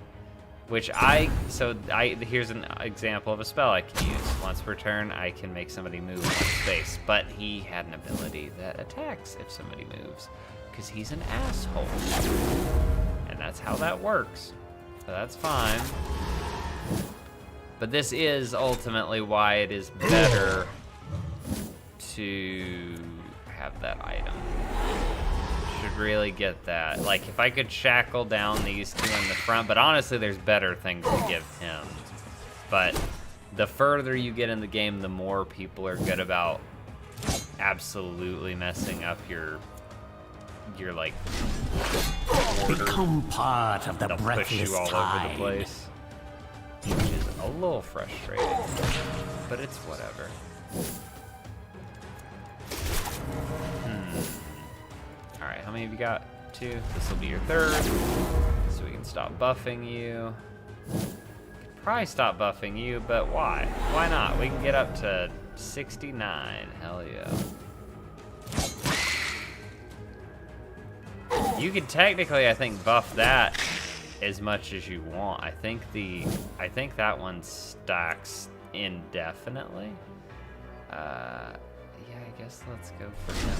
Which here's an example of a spell I can use. Once per turn, I can make somebody move one space. But he had an ability that attacks if somebody moves. Because he's an asshole. And that's how that works. So that's fine. But this is ultimately why it is better to have that item. Should really get that. Like, if I could shackle down these two in the front, but honestly, there's better things to give him. But the further you get in the game, the more people are good about absolutely messing up your like order. Become part of the They'll breathless push you all tide. over the place, which is a little frustrating, but it's whatever. All right, how many have you got? 2. This will be your 3rd, so we can stop buffing you. Could probably stop buffing you, but why? Why not? We can get up to 69. Hell yeah. You could technically, I think, buff that as much as you want. I think that one stacks indefinitely. Yeah, I guess let's go for him.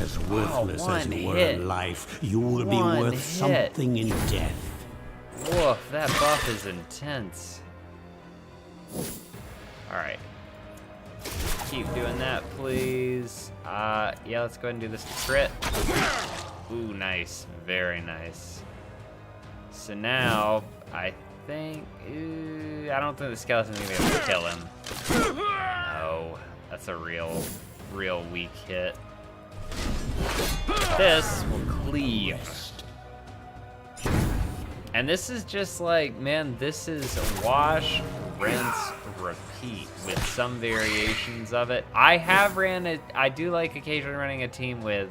As worthless as you were hit. in life, you will be One worth hit. something in death. Woof, that buff is intense. All right. Keep doing that, please. Yeah, let's go ahead and do this to crit. Ooh, nice. Very nice. So now, I think... I don't think the skeleton's gonna be able to kill him. No. That's a real weak hit. This will cleave. And this is just like, man, this is wash, rinse, repeat with some variations of it. I do like occasionally running a team with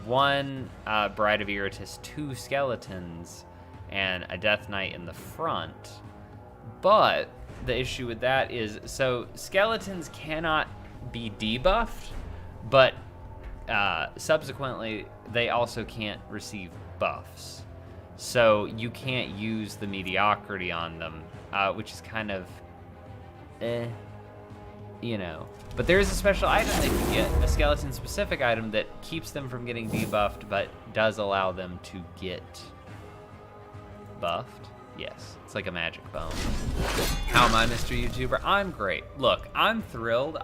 1 Bride of Iritis, 2 skeletons, and a Death Knight in the front. But the issue with that is, so skeletons cannot be debuffed, but subsequently they also can't receive buffs. So you can't use the mediocrity on them, which is kind of, you know. But there is a special item that you get, a skeleton-specific item that keeps them from getting debuffed, but does allow them to get buffed. Yes, it's like a magic bone. How am I, Mr. YouTuber? I'm great. Look, I'm thrilled.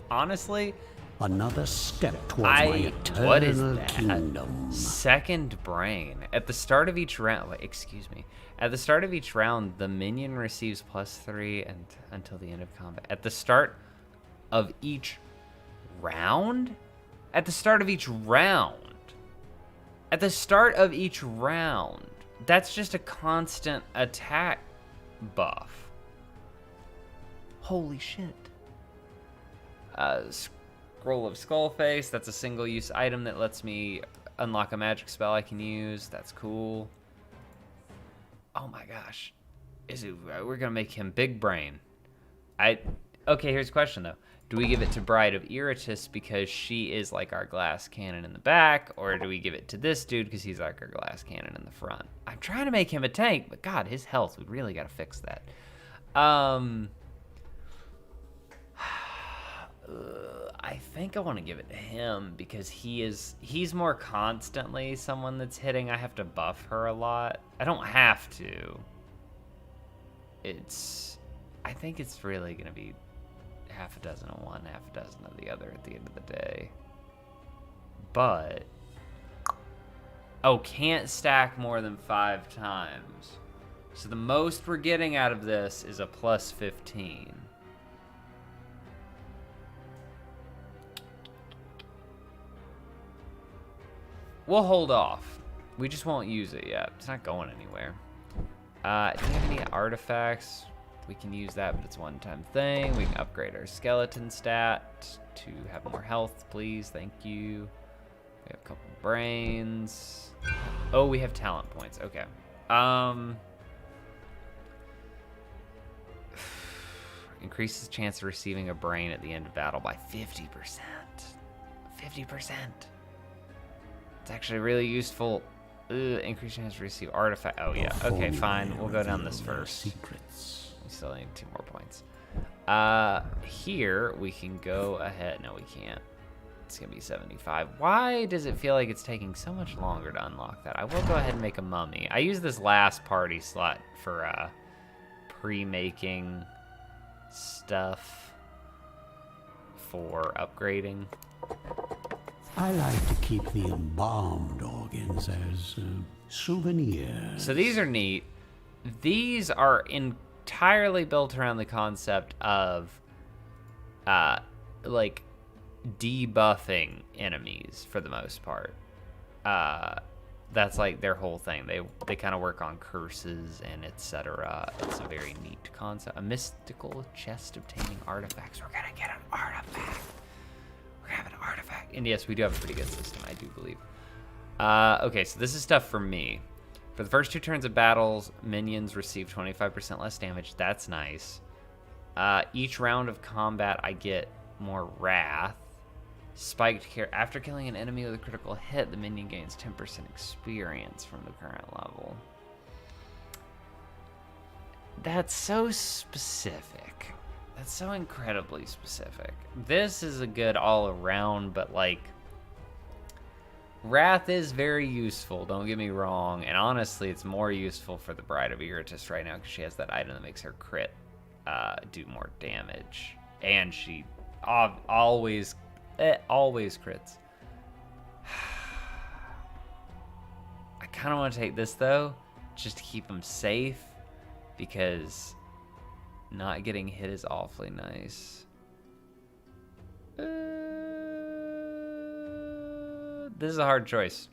Honestly... Another step towards my eternal what is that? kingdom. Second brain. At the start of each round, wait, excuse me. At the start of each round, the minion receives +3 and until the end of combat. At the start of each round? At the start of each round. At the start of each round. That's just a constant attack buff. Holy shit. Scroll of Skullface, that's a single-use item that lets me unlock a magic spell I can use. That's cool. Oh my gosh. We're gonna make him big brain. Okay, here's a question though. Do we give it to Bride of Iritis because she is like our glass cannon in the back, or do we give it to this dude because he's like our glass cannon in the front? I'm trying to make him a tank, but God, his health, we really gotta fix that. I think I want to give it to him because he's more constantly someone that's hitting. I have to buff her a lot. I don't have to. I think it's really going to be half a dozen of one, half a dozen of the other at the end of the day. But, can't stack more than 5 times. So the most we're getting out of this is a +15. we'll hold off. We just won't use it yet. It's not going anywhere. Do we have any artifacts? We can use that, but it's a one-time thing. We can upgrade our skeleton stat to have more health, please. Thank you. We have a couple brains. Oh, we have talent points. Okay. Increases chance of receiving a brain at the end of battle by 50%. 50%. It's actually really useful. Increase chance to receive artifact. Oh yeah. Okay, fine. We'll go down this first. We still need 2 more points. Here we can go ahead. No, we can't. It's gonna be 75. Why does it feel like it's taking so much longer to unlock that? I will go ahead and make a mummy. I use this last party slot for pre-making stuff for upgrading. I like to keep the embalmed organs as souvenirs. So these are neat. These are entirely built around the concept of like debuffing enemies for the most part. That's like their whole thing. They kind of work on curses and etc. It's a very neat concept. A mystical chest obtaining artifacts. We're gonna get an artifact. We're gonna have an artifact. And yes, we do have a pretty good system, I do believe. Okay, so this is stuff for me. For the first 2 turns of battles, minions receive 25% less damage. That's nice. Each round of combat, I get more wrath. Spiked care. After killing an enemy with a critical hit, the minion gains 10% experience from the current level. That's so specific. That's so incredibly specific. This is a good all around, but like, wrath is very useful, don't get me wrong. And honestly, it's more useful for the Bride of Iritis right now because she has that item that makes her crit do more damage. And she always crits. I kind of want to take this though, just to keep him safe, because not getting hit is awfully nice. This is a hard choice.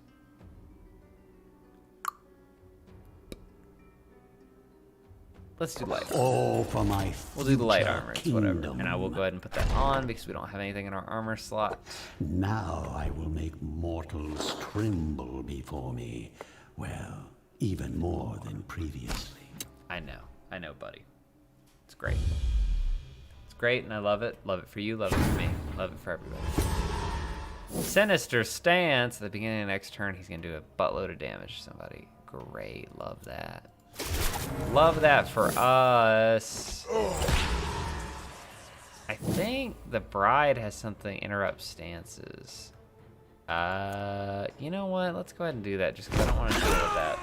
Let's do light. Oh, for my We'll do the light armor, it's whatever. kingdom. And I will go ahead and put that on because we don't have anything in our armor slot. Now I will make mortals tremble before me. Well, even more than previously. I know, buddy. It's great. It's great, and I love it. Love it for you, love it for me, love it for everybody. Sinister Stance. At the beginning of the next turn, he's going to do a buttload of damage to somebody. Great, love that. Love that for us. I think the Bride has something, interrupt stances. You know what? Let's go ahead and do that just because I don't want to deal with that.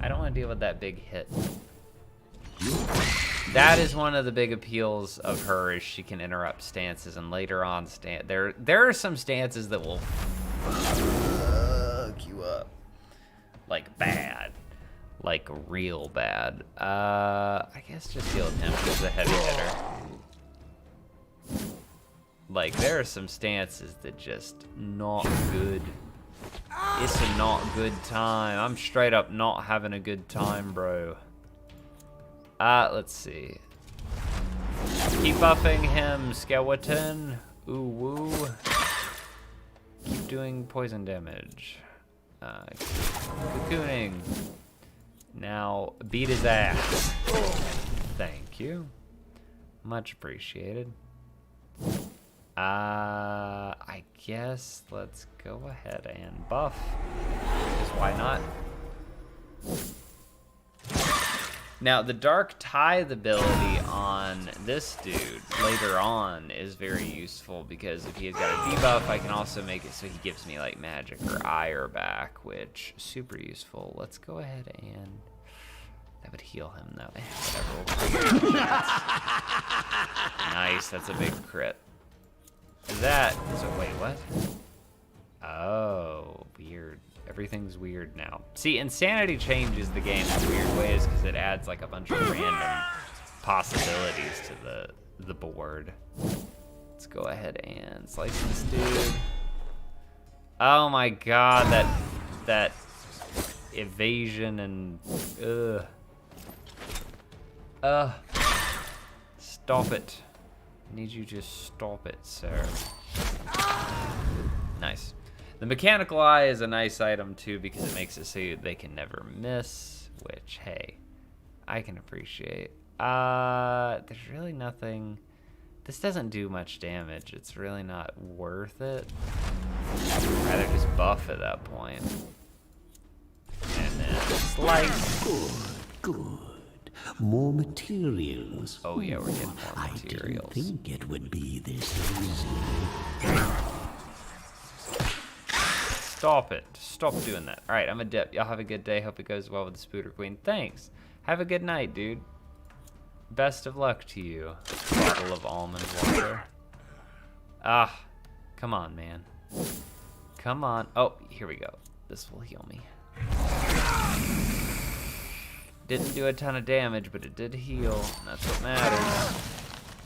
I don't want to deal with that big hit. That is one of the big appeals of her, is she can interrupt stances, and later on there are some stances that will fuck you up. Like bad. Like real bad. I guess just deal with him. He's a heavy hitter. Like, there are some stances that just not good. It's a not good time. I'm straight up not having a good time, bro. Let's see. Keep buffing him, skeleton. Ooh woo. Keep doing poison damage. Cocooning. Now, beat his ass. Thank you. Much appreciated. I guess let's go ahead and buff. Because why not? Now, the Dark Tithe ability on this dude later on is very useful, because if he's got a debuff, I can also make it so he gives me like magic or ire back, which is super useful. Let's go ahead and... that would heal him though. Whatever. Nice, that's a big crit. That is a... wait, what? Oh, weird. Everything's weird now. See, Insanity changes the game in weird ways because it adds like a bunch of random possibilities to the board. Let's go ahead and slice this dude. Oh my god, that evasion and stop it. I need you to stop it, sir. Nice. The mechanical eye is a nice item too because it makes it so they can never miss, which hey, I can appreciate. There's really nothing. This doesn't do much damage. It's really not worth it. I'd rather just buff at that point. And then slice. Good. More materials. Oh yeah, we're getting more materials. I didn't think it would be this easy. Stop it. Stop doing that. All right, I'm a dip. Y'all have a good day. Hope it goes well with the Spooter Queen. Thanks. Have a good night, dude. Best of luck to you. Bottle of almond water. Ah, come on, man. Come on. Oh, here we go. This will heal me. Didn't do a ton of damage, but it did heal. And that's what matters.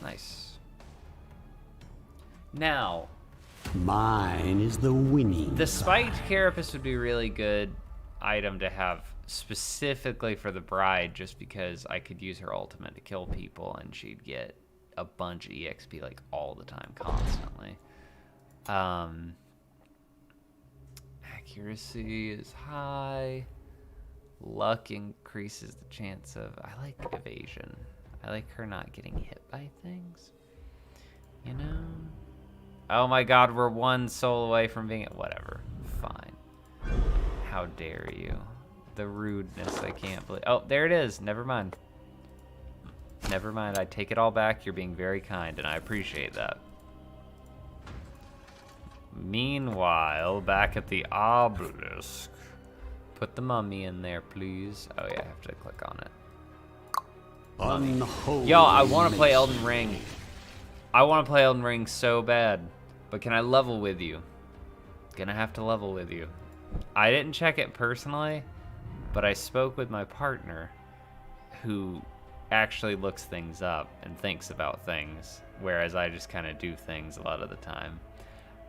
Nice. Now, mine is the winning. the spiked carapace would be a really good item to have specifically for the bride, just because I could use her ultimate to kill people and she'd get a bunch of EXP like all the time, constantly. Accuracy is high. Luck increases the chance of... I like evasion. I like her not getting hit by things. You know? Oh my god, we're one soul away from being... Whatever. Fine. How dare you. The rudeness, I can't believe... Oh, there it is. Never mind. Never mind. I take it all back. You're being very kind, and I appreciate that. Meanwhile, back at the obelisk... Put the mummy in there, please. Oh yeah, I have to click on it. Yo, I want to play Elden Ring. I want to play Elden Ring so bad. But can I level with you? Gonna have to level with you. I didn't check it personally, but I spoke with my partner who actually looks things up and thinks about things, whereas I just kind of do things a lot of the time.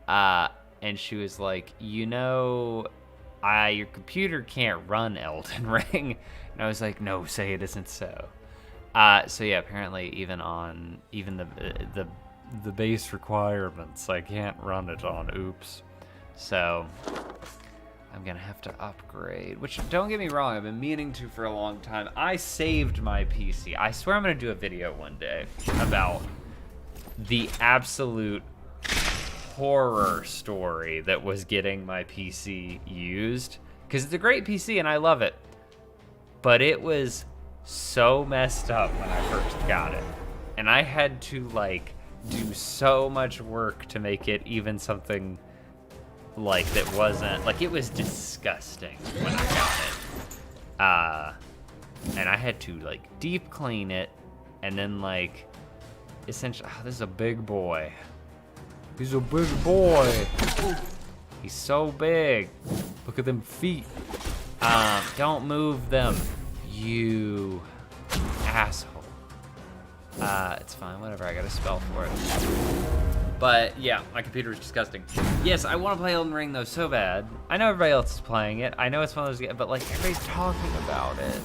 And she was like, you know... your computer can't run Elden Ring. And I was like, no, say it isn't so. So yeah, apparently even the base requirements, I can't run it on. Oops. So I'm gonna have to upgrade, which don't get me wrong, I've been meaning to for a long time. I saved my PC. I swear I'm gonna do a video one day about the absolute horror story that was getting my PC used, because it's a great PC and I love it, but it was so messed up when I first got it, and I had to like do so much work to make it even something like that wasn't like, it was disgusting when I got it, and I had to like deep clean it, and then like essentially, this is a big boy. He's a big boy. He's so big. Look at them feet. Don't move them, you asshole. It's fine, whatever, I got a spell for it. But yeah, my computer is disgusting. Yes, I want to play Elden Ring though so bad. I know everybody else is playing it. I know it's one of those, but like everybody's talking about it.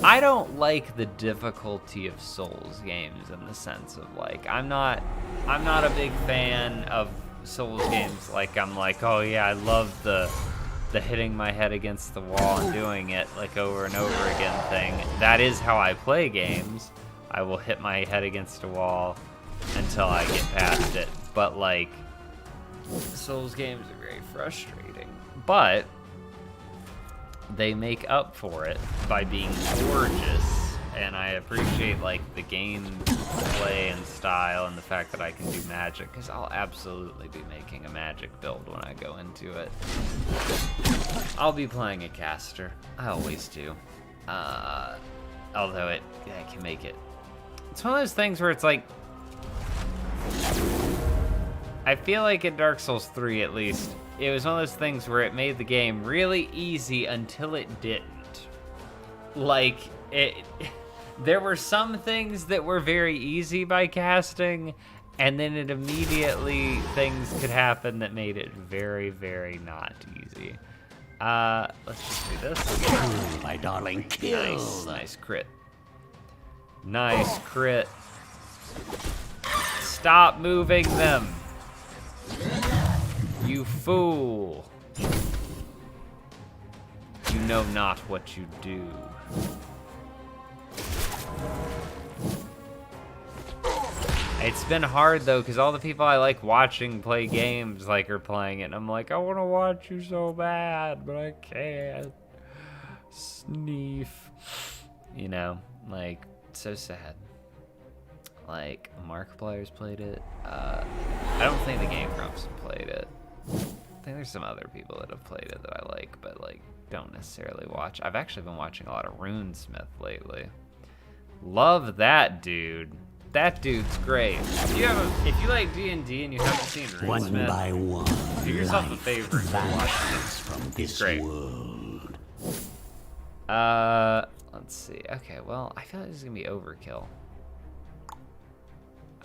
I don't like the difficulty of Souls games in the sense of like, I'm not a big fan of Souls games. Like I'm like, oh yeah, I love the hitting my head against the wall and doing it like over and over again thing. That is how I play games. I will hit my head against a wall until I get past it. But like, Souls games are very frustrating. But they make up for it by being gorgeous, and I appreciate like the gameplay and style and the fact that I can do magic, because I'll absolutely be making a magic build when I go into it. I'll be playing a caster. I always do. Although I can make it. It's one of those things where it's like, I feel like in Dark Souls 3 at least, it was one of those things where it made the game really easy until it didn't. Like, there were some things that were very easy by casting, And then it immediately, things could happen that made it very, very not easy. Let's just do this. Kill, my darling, kill. Nice crit. Nice crit. Stop moving them. You fool. You know not what you do. It's been hard though, because all the people I like watching play games like are playing it, and I'm like, I want to watch you so bad, but I can't. Sneef. You know, like, so sad. Like, Markiplier's played it. I don't think the Game Grumps have played it. I think there's some other people that have played it that I like, but like, don't necessarily watch. I've actually been watching a lot of RuneSmith lately. Love that dude. That dude's great. If you like D&D and you haven't seen RuneSmith, one by one, do yourself a favor and go watch him. from this great. world. Let's see. Okay, well, I feel like this is gonna be overkill.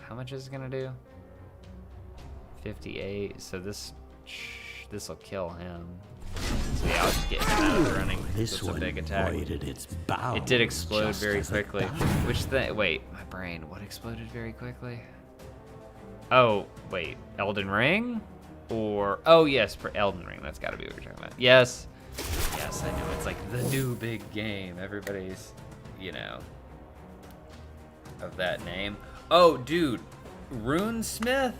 How much is it gonna do? 58. So this will kill him. So yeah, I'll just get him out of the running. This It's a big attack. It It did explode very quickly. Which thing? Wait, my brain. What exploded very quickly? Oh, wait. Elden Ring? Or... Oh, yes, for Elden Ring. That's got to be what you're talking about. Yes. Yes, I know. It's like the new big game. Everybody's, you know, of that name. Oh, dude. RuneSmith?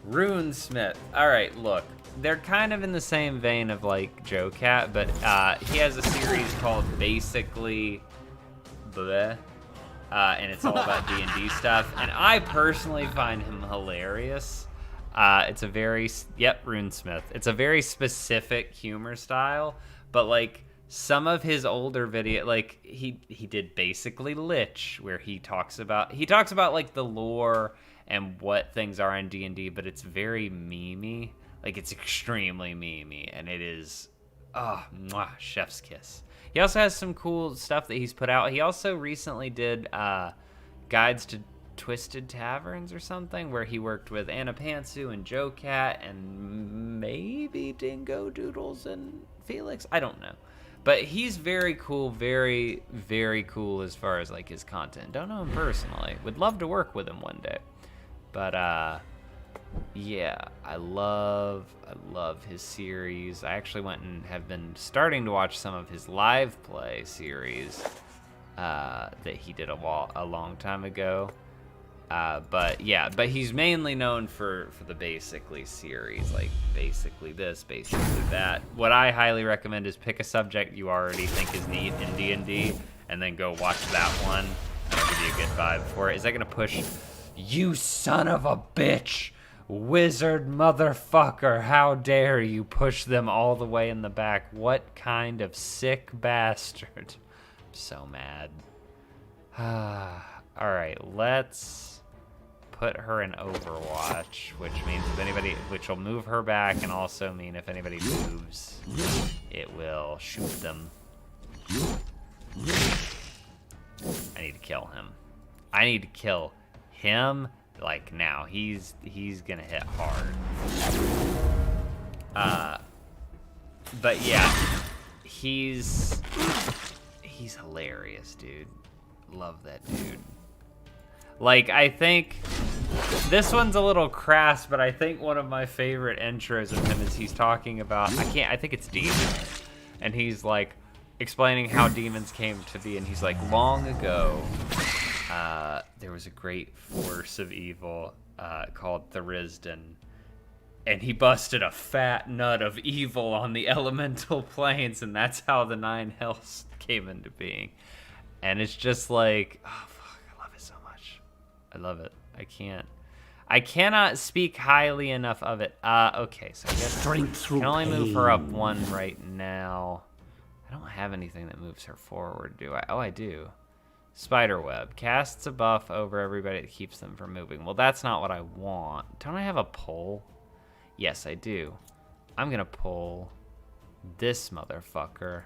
RuneSmith. All right, look. They're kind of in the same vein of like Joe Cat, but he has a series called Basically Bleh, and it's all about D&D stuff. And I personally find him hilarious. It's a very, RuneSmith. It's a very specific humor style, but like some of his older video, like he did Basically Lich, where he talks about like the lore and what things are in D&D, but it's very memey. Like, it's extremely memey, and it is, chef's kiss. He also has some cool stuff that he's put out. He also recently did Guides to Twisted Taverns or something, where he worked with Anna Pantsu and Joe Cat and maybe Dingo Doodles and Felix. I don't know. But he's very cool, very, very cool as far as, like, his content. Don't know him personally. Would love to work with him one day. But, yeah, I love his series. I actually went and have been starting to watch some of his live play series that he did a long time ago. But he's mainly known for the Basically series, like basically this, basically that. What I highly recommend is pick a subject you already think is neat in D&D, and then go watch that one. That'll give you a good vibe for it. Is that gonna push? You son of a bitch! Wizard motherfucker, how dare you push them all the way in the back? What kind of sick bastard? I'm so mad. Alright, let's put her in Overwatch, which will move her back, and also mean if anybody moves, it will shoot them. I need to kill him. I need to kill him. Like now, he's gonna hit hard. But yeah, he's hilarious, dude. Love that dude. Like, I think this one's a little crass, but I think one of my favorite intros of him is he's talking about I think it's demons, and he's like explaining how demons came to be, and he's like, long ago, there was a great force of evil called Therisden, and he busted a fat nut of evil on the elemental planes, and that's how the 9 hells came into being. And it's just like, oh fuck, I love it so much. I love it. I cannot speak highly enough of it. Okay, so I guess I can only move her up 1 right now. I don't have anything that moves her forward, do I? Oh, I do. Spiderweb. Casts a buff over everybody that keeps them from moving. Well, that's not what I want. Don't I have a pull? Yes, I do. I'm gonna pull this motherfucker.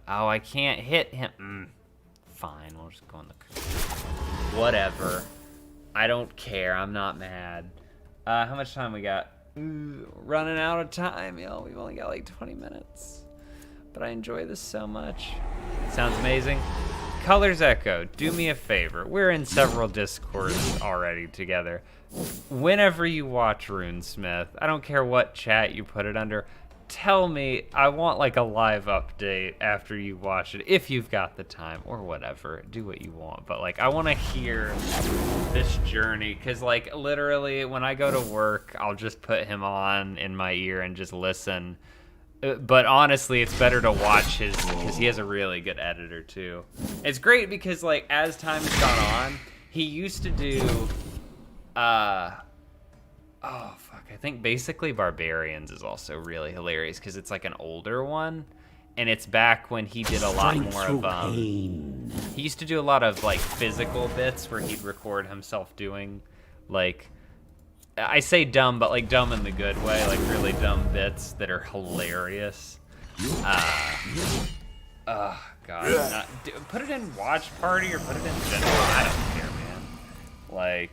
Oh, I can't hit him. Fine, we'll just go in the... Whatever. I don't care. I'm not mad. How much time we got? Running out of time, yo. We've only got like 20 minutes. But I enjoy this so much. Sounds amazing. Colors Echo, do me a favor. We're in several Discords already together. Whenever you watch RuneSmith, I don't care what chat you put it under, tell me. I want like a live update after you watch it, if you've got the time or whatever. Do what you want, but like I want to hear this journey, because like literally when I go to work, I'll just put him on in my ear and just listen. But honestly, it's better to watch his, because he has a really good editor too. It's great because like as time has gone on, he used to do oh fuck, I think basically Barbarians is also really hilarious because it's like an older one, and it's back when he did a lot more of he used to do a lot of like physical bits where he'd record himself doing like, I say dumb, but like dumb in the good way, like really dumb bits that are hilarious. Oh god, put it in watch party or put it in general, I don't care, man. Like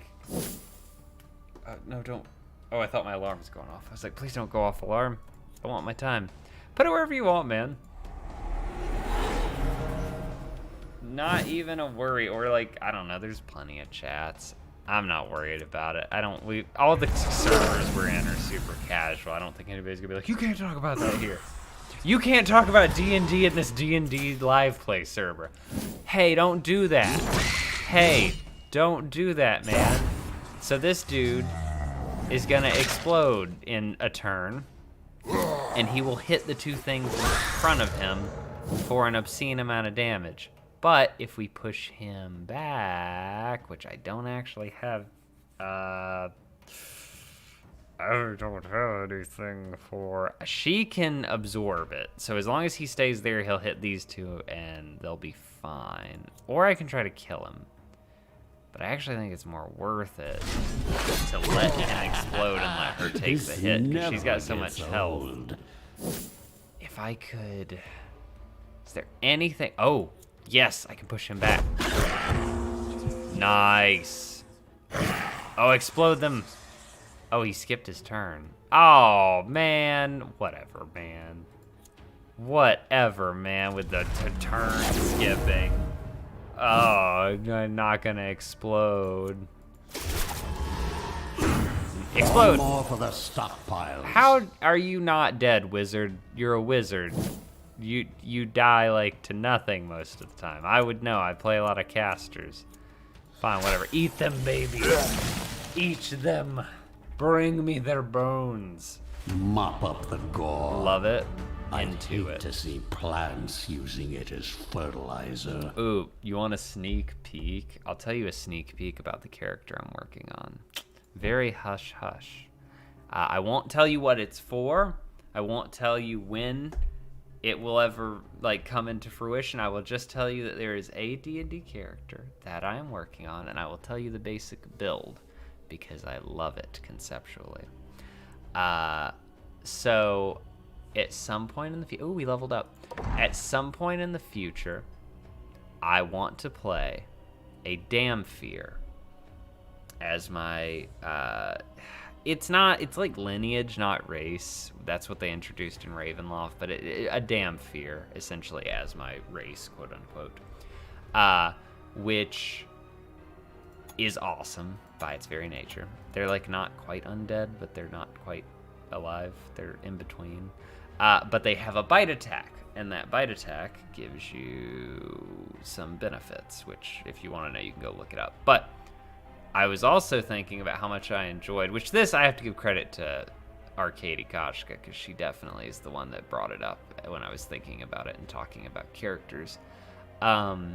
no, don't. Oh, I thought my alarm was going off. I was like, please don't go off alarm. I want my time. Put it wherever you want, man. Not even a worry. Or like, I don't know, there's plenty of chats. I'm not worried about it. All the servers we're in are super casual. I don't think anybody's gonna be like, you can't talk about that here. You can't talk about D&D in this D&D live play server. Hey, don't do that. Hey, don't do that, man. So this dude is gonna explode in a turn, and he will hit the two things in front of him for an obscene amount of damage. But if we push him back, which I don't actually have, I don't have anything for, she can absorb it. So as long as he stays there, he'll hit these two and they'll be fine. Or I can try to kill him. But I actually think it's more worth it to let him explode and let her take the hit, because she's got so much health. If I could... Is there anything... Oh, yes, I can push him back. Nice. Oh, explode them. Oh, he skipped his turn. Oh, man. Whatever, man. Whatever, man, with the turn skipping. Oh, I'm not gonna explode. Explode! More for the stockpiles. How are you not dead, wizard? You're a wizard. You die like to nothing most of the time. I would know. I play a lot of casters. Fine, whatever. Eat them, baby. Eat them. Bring me their bones. Mop up the gore. Love it. I'd Into hate it. to see plants using it as fertilizer. Ooh, you want a sneak peek? I'll tell you a sneak peek about the character I'm working on. Very hush hush. I won't tell you what it's for. I won't tell you when it will ever like come into fruition. I will just tell you that there is a D&D character that I am working on, and I will tell you the basic build because I love it conceptually. So at some point in the future, we leveled up. At some point in the future, I want to play a Damphir as my, it's like lineage, not race. That's what they introduced in Ravenloft, but a Damphir, essentially, as my race, quote unquote. Which is awesome by its very nature. They're like not quite undead, but they're not quite alive. They're in between. But they have a bite attack, and that bite attack gives you some benefits, which if you want to know, you can go look it up. But I was also thinking about how much I enjoyed, which this I have to give credit to Arcady Kochka, because she definitely is the one that brought it up when I was thinking about it and talking about characters. I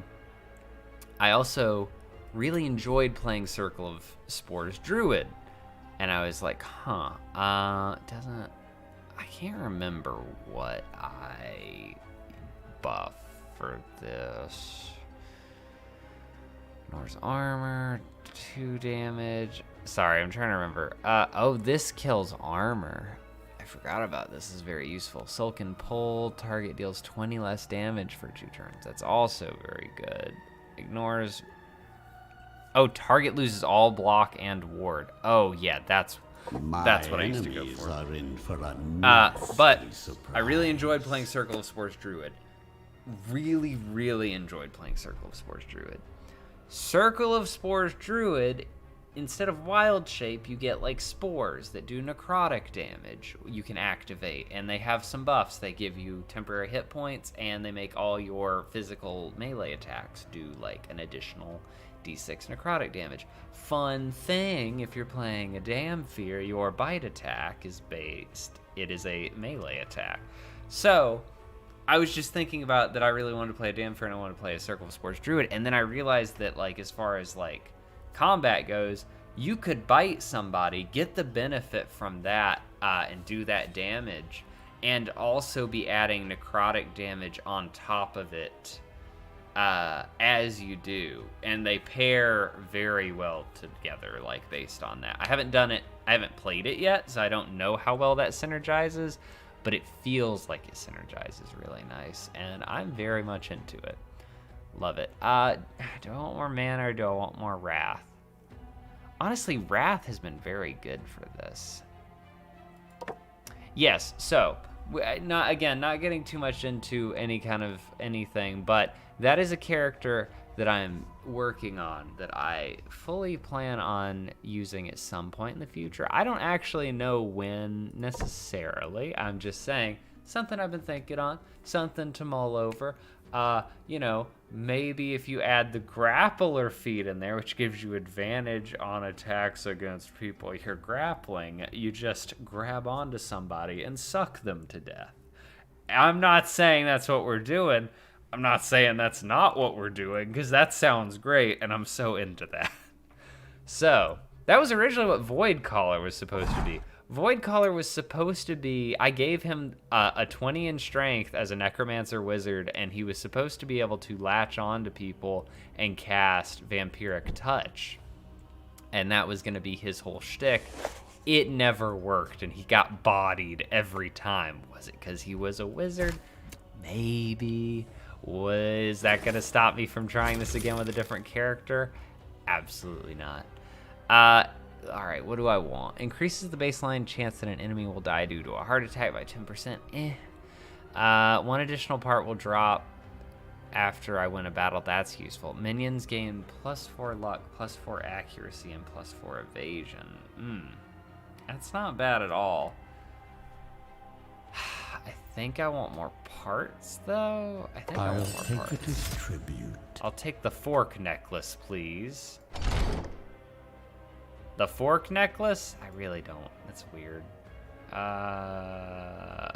also really enjoyed playing Circle of Spores Druid, and I was like, I can't remember what I buff for this. Norse armor, 2 damage. Sorry, I'm trying to remember. Oh, this kills armor. I forgot about this. This is very useful. Sulkin Pull, target deals 20 less damage for 2 turns. That's also very good. Ignores Oh, target loses all block and ward. Oh, yeah, that's what I used to go enemies for. are in for a But nasty surprise. I really enjoyed playing Circle of Spores Druid. Really, really enjoyed playing Circle of Spores Druid. Circle of Spores Druid, instead of wild shape, you get like spores that do necrotic damage you can activate, and they have some buffs. They give you temporary hit points, and they make all your physical melee attacks do like an additional d6 necrotic damage. Fun thing, if you're playing a Damnfear, your bite attack is it is a melee attack. So I was just thinking about that I really wanted to play a Damnfear and I wanted to play a Circle of Spores Druid, and then I realized that like as far as like combat goes, you could bite somebody, get the benefit from that, and do that damage, and also be adding necrotic damage on top of it as you do, and they pair very well together, like based on that. I haven't done it, I haven't played it yet, so I don't know how well that synergizes, but it feels like it synergizes really nice, and I'm very much into it. Love it. Do I want more mana or do I want more Wrath? Honestly, Wrath has been very good for this. Yes, so, not getting too much into any kind of anything, but that is a character that I'm working on that I fully plan on using at some point in the future. I don't actually know when necessarily. I'm just saying something I've been thinking on, something to mull over. You know, maybe if you add the grappler feat in there, which gives you advantage on attacks against people you're grappling, you just grab onto somebody and suck them to death. I'm not saying that's what we're doing. I'm not saying that's not what we're doing, because that sounds great, and I'm so into that. So, that was originally what Voidcaller was supposed to be. Voidcaller was supposed to be, I gave him a 20 in strength as a Necromancer wizard, and he was supposed to be able to latch on to people and cast Vampiric Touch. And that was going to be his whole shtick. It never worked, and he got bodied every time. Was it because he was a wizard? Maybe. Was that going to stop me from trying this again with a different character? Absolutely not. All right, what do I want? Increases the baseline chance that an enemy will die due to a heart attack by 10%. One additional part will drop after I win a battle. That's useful. Minions gain +4 luck, +4 accuracy, and +4 evasion. That's not bad at all. I think I want more parts, though. I think I want more take parts. it as tribute. I'll take the fork necklace, please. The fork necklace? I really don't. That's weird. Yeah,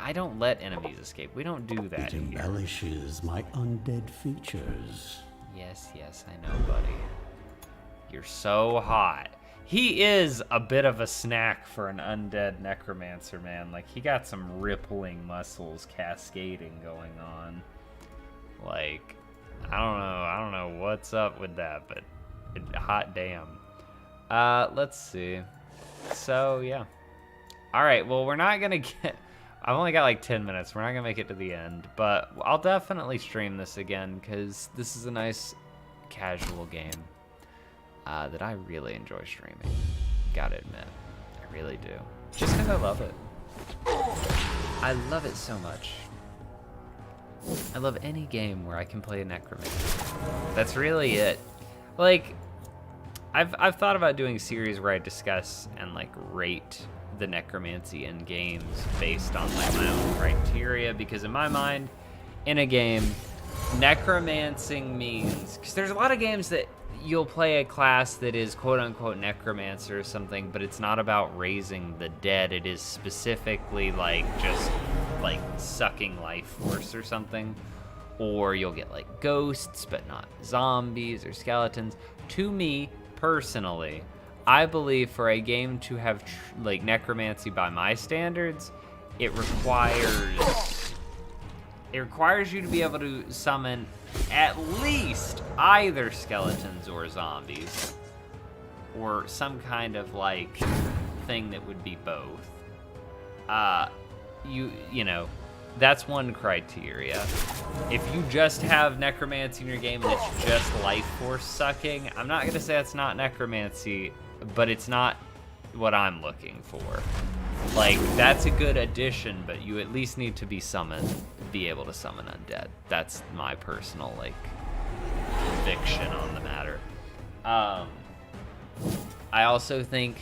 I don't let enemies escape. We don't do that It here. embellishes my undead features. Yes, I know, buddy. You're so hot. He is a bit of a snack for an undead necromancer, man. Like, he got some rippling muscles cascading going on. Like, I don't know what's up with that, but hot damn. Let's see. So, yeah. All right, well, we're not gonna get... I've only got like 10 minutes. We're not gonna make it to the end, but I'll definitely stream this again because this is a nice casual game that I really enjoy streaming. Gotta admit, I really do. Just because I love it. I love it so much. I love any game where I can play a necromancer. That's really it. Like, I've thought about doing a series where I discuss and like rate the necromancy in games based on like my own criteria, because in my mind, in a game, necromancing means, because there's a lot of games that you'll play a class that is quote-unquote necromancer or something, but it's not about raising the dead. It is specifically like just like sucking life force or something, or you'll get like ghosts but not zombies or skeletons. To me personally, I believe for a game to have like necromancy by my standards, it requires you to be able to summon at least either skeletons or zombies, or some kind of like thing that would be both. You know, that's one criteria. If you just have necromancy in your game and it's just life force sucking, I'm not gonna say that's not necromancy, but it's not what I'm looking for. Like, that's a good addition, but you at least need to be able to summon undead. That's my personal, like, conviction on the matter. I also think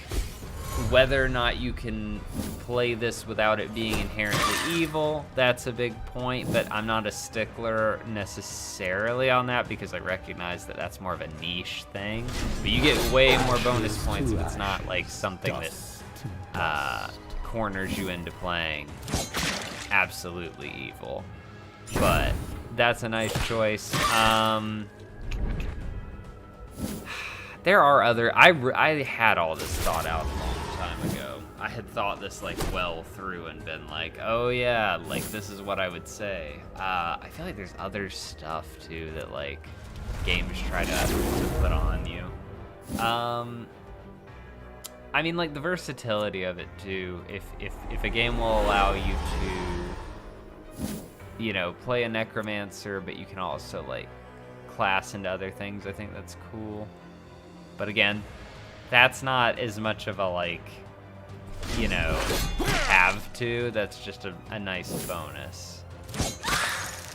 whether or not you can play this without it being inherently evil, that's a big point, but I'm not a stickler necessarily on that because I recognize that that's more of a niche thing. But you get way more bonus points if it's not like something that corners you into playing absolutely evil. But that's a nice choice. There are other, I had all this thought out a long time ago. I had thought this like well through and been like, oh yeah, like this is what I would say. I feel like there's other stuff too that like games try to put on you. I mean, like the versatility of it too. If a game will allow you to, you know, play a necromancer, but you can also like class into other things, I think that's cool. But again, that's not as much of a like, you know, have to. That's just a nice bonus.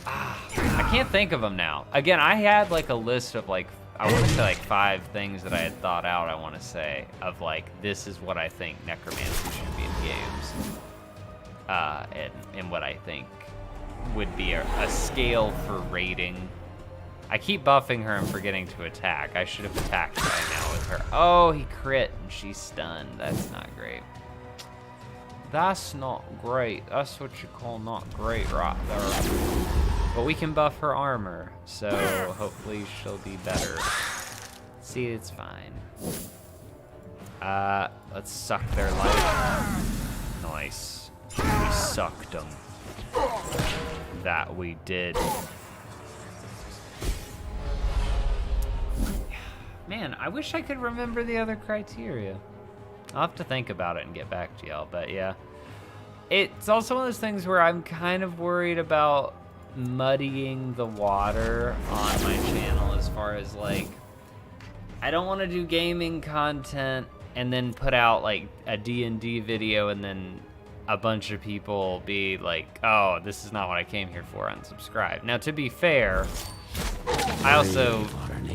I can't think of them now. Again, I had like a list of like, I want to say like 5 things that I had thought out, I want to say, of like, this is what I think necromancy should be in games. And what I think would be a scale for rating. I keep buffing her and forgetting to attack. I should have attacked right now with her. Oh, he crit and she's stunned. That's not great. That's not great. That's what you call not great right there. But we can buff her armor, so hopefully she'll be better. See, it's fine. Let's suck their life. Nice. We sucked them. That we did. Man, I wish I could remember the other criteria. I'll have to think about it and get back to y'all, but yeah. It's also one of those things where I'm kind of worried about muddying the water on my channel as far as like, I don't want to do gaming content and then put out like a D&D video and then a bunch of people be like, oh, this is not what I came here for, unsubscribe. Now, to be fair, I also,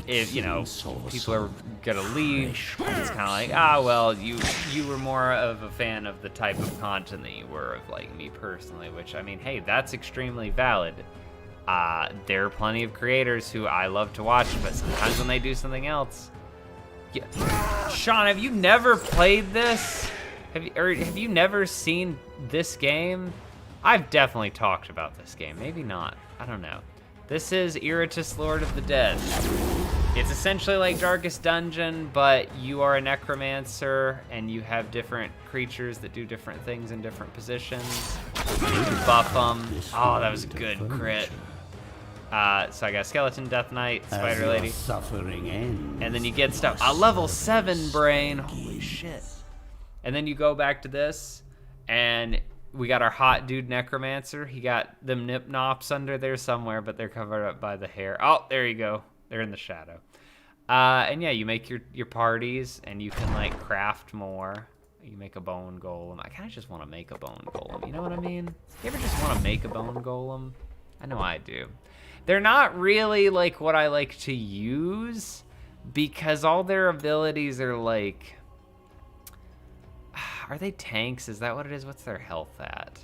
if, you know, people are gonna leave, it's kind of like, well, you were more of a fan of the type of content that you were of, like, me personally, which, I mean, hey, that's extremely valid. There are plenty of creators who I love to watch, but sometimes when they do something else... Yeah. Sean, have you never played this? Have you never seen this game? I've definitely talked about this game. Maybe not. I don't know. This is Iritis, Lord of the Dead. It's essentially like Darkest Dungeon, but you are a necromancer, and you have different creatures that do different things in different positions. You can buff them. Oh, that was a good crit. So I got Skeleton, Death Knight, Spider Lady. Suffering ends. And then you get stuff. A level 7 brain. Holy shit. And then you go back to this, and we got our hot dude Necromancer. He got them nip nops under there somewhere, but they're covered up by the hair. Oh, there you go. They're in the shadow. And yeah, you make your parties, and you can like craft more. You make a bone golem. I kind of just want to make a bone golem. You know what I mean? You ever just want to make a bone golem? I know I do. They're not really like what I like to use, because all their abilities are like... Are they tanks? Is that what it is? What's their health at?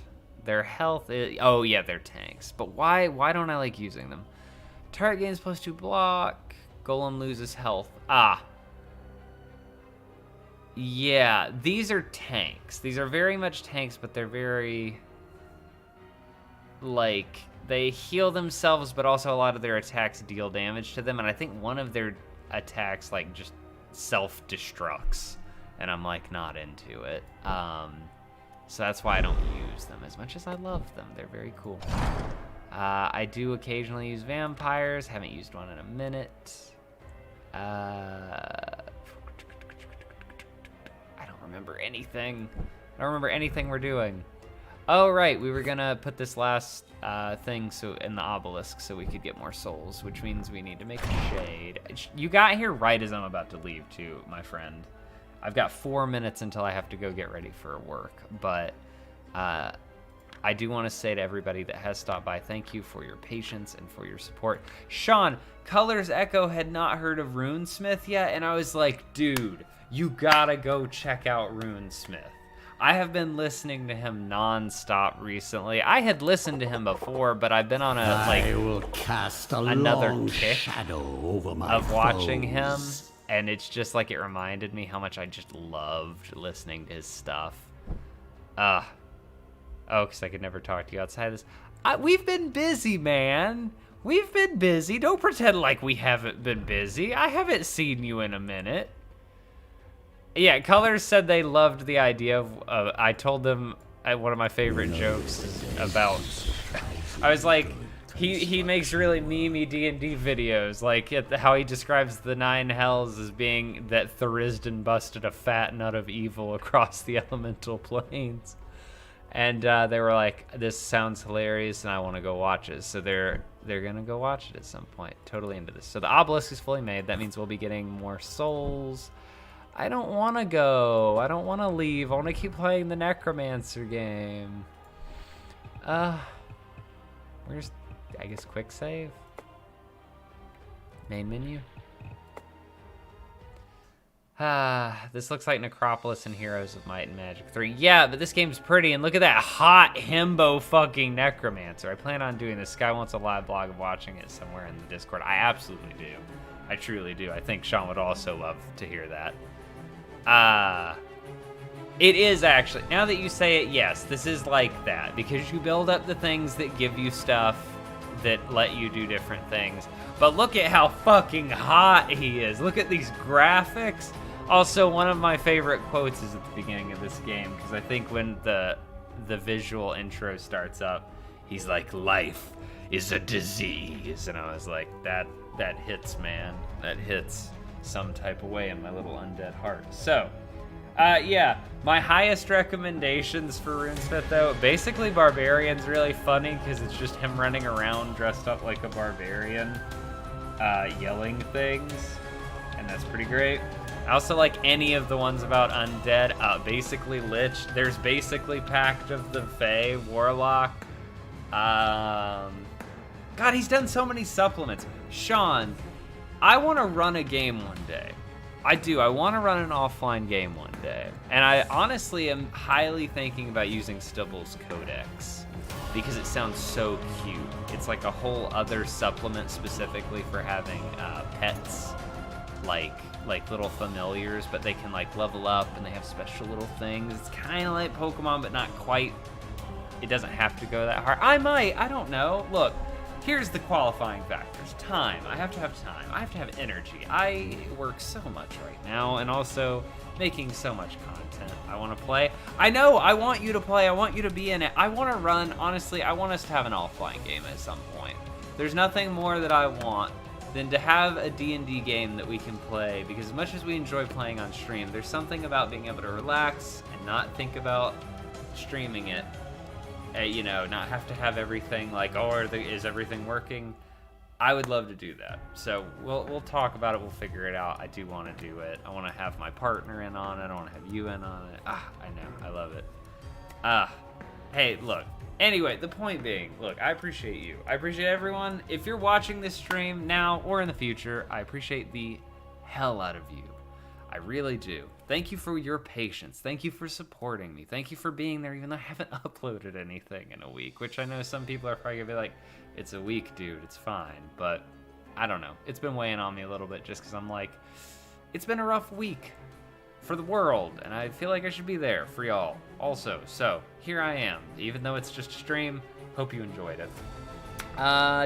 Their health is... Oh, yeah, they're tanks. But why don't I like using them? Target gains +2 block. Golem loses health. Yeah, these are tanks. These are very much tanks, but they're very... Like, they heal themselves, but also a lot of their attacks deal damage to them. And I think one of their attacks, like, just self-destructs. And I'm like not into it. So that's why I don't use them as much as I love them. They're very cool. I do occasionally use vampires. Haven't used one in a minute. I don't remember anything. I don't remember anything we're doing. Oh, right. We were going to put this last thing in the obelisk so we could get more souls, which means we need to make a shade. You got here right as I'm about to leave, too, my friend. I've got 4 minutes until I have to go get ready for work, but I do want to say to everybody that has stopped by, thank you for your patience and for your support. Sean, Colors Echo had not heard of Runesmith yet, and I was like, dude, you gotta go check out Runesmith. I have been listening to him nonstop recently. I had listened to him before, but I've been on I will cast another long kick shadow over my of watching foes. him, and it's just like it reminded me how much I just loved listening to his stuff. Oh, because I could never talk to you outside of this. We've been busy, man. We've been busy. Don't pretend like we haven't been busy. I haven't seen you in a minute. Yeah, Colors said they loved the idea of I told them one of my favorite jokes about... I was like, he makes really memey D&D videos, like how he describes the 9 hells as being that Thurisdan busted a fat nut of evil across the elemental planes. And they were like, this sounds hilarious and I want to go watch it. So they're going to go watch it at some point. Totally into this. So the obelisk is fully made. That means we'll be getting more souls. I don't want to go. I don't want to leave. I want to keep playing the Necromancer game. Where's, I guess, quick save? Main menu? This looks like Necropolis and Heroes of Might and Magic 3. Yeah, but this game's pretty, and look at that hot himbo fucking Necromancer. I plan on doing this. Sky wants a live blog of watching it somewhere in the Discord. I absolutely do. I truly do. I think Sean would also love to hear that. It is actually, now that you say it, yes, this is like that, because you build up the things that give you stuff that let you do different things. But look at how fucking hot he is. Look at these graphics. Also, one of my favorite quotes is at the beginning of this game, because I think when the visual intro starts up, he's like, life is a disease. And I was like, that hits, man. That hits some type of way in my little undead heart. So, yeah, my highest recommendations for Runesmith, though, basically Barbarian's really funny because it's just him running around dressed up like a barbarian, yelling things, and that's pretty great. I also like any of the ones about undead. Basically Lich. There's basically Pact of the Fae, Warlock. God, he's done so many supplements. Sean, I want to run a game one day. I do. I want to run an offline game one day. And I honestly am highly thinking about using Stibble's Codex because it sounds so cute. It's like a whole other supplement specifically for having pets, like little familiars, but they can like level up and they have special little things. It's kind of like Pokemon, but not quite. It doesn't have to go that hard. I don't know. Look. Here's the qualifying factors. Time. I have to have time. I have to have energy. I work so much right now, and also making so much content. I want to play. I know, I want you to play. I want you to be in it. I want to run. Honestly, I want us to have an offline game at some point. There's nothing more that I want than to have a D&D game that we can play, because as much as we enjoy playing on stream, there's something about being able to relax and not think about streaming it. You know, not have to have everything like, oh, is everything working? I would love to do that. So we'll talk about it. We'll figure it out. I do want to do it. I want to have my partner in on it. I want to have you in on it. I know. I love it. Hey, look. Anyway, the point being, look, I appreciate you. I appreciate everyone. If you're watching this stream now or in the future, I appreciate the hell out of you. I really do. Thank you for your patience. Thank you for supporting me. Thank you for being there even though I haven't uploaded anything in a week, which I know some people are probably going to be like, it's a week, dude. It's fine. But I don't know. It's been weighing on me a little bit just because I'm like, it's been a rough week for the world, and I feel like I should be there for y'all also. So here I am. Even though it's just a stream, hope you enjoyed it.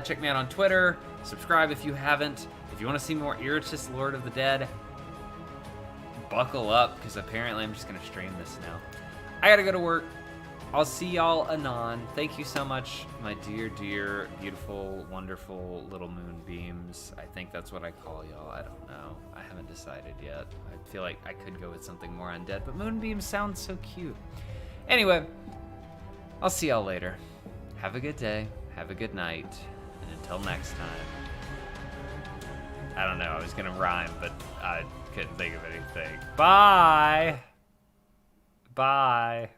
Check me out on Twitter. Subscribe if you haven't. If you want to see more Iritis Lord of the Dead, buckle up, because apparently I'm just going to stream this now. I got to go to work. I'll see y'all anon. Thank you so much, my dear, dear, beautiful, wonderful little moonbeams. I think that's what I call y'all. I don't know. I haven't decided yet. I feel like I could go with something more undead, but moonbeams sound so cute. Anyway, I'll see y'all later. Have a good day. Have a good night. And until next time. I don't know. I was going to rhyme, but I couldn't think of anything. Bye. Bye.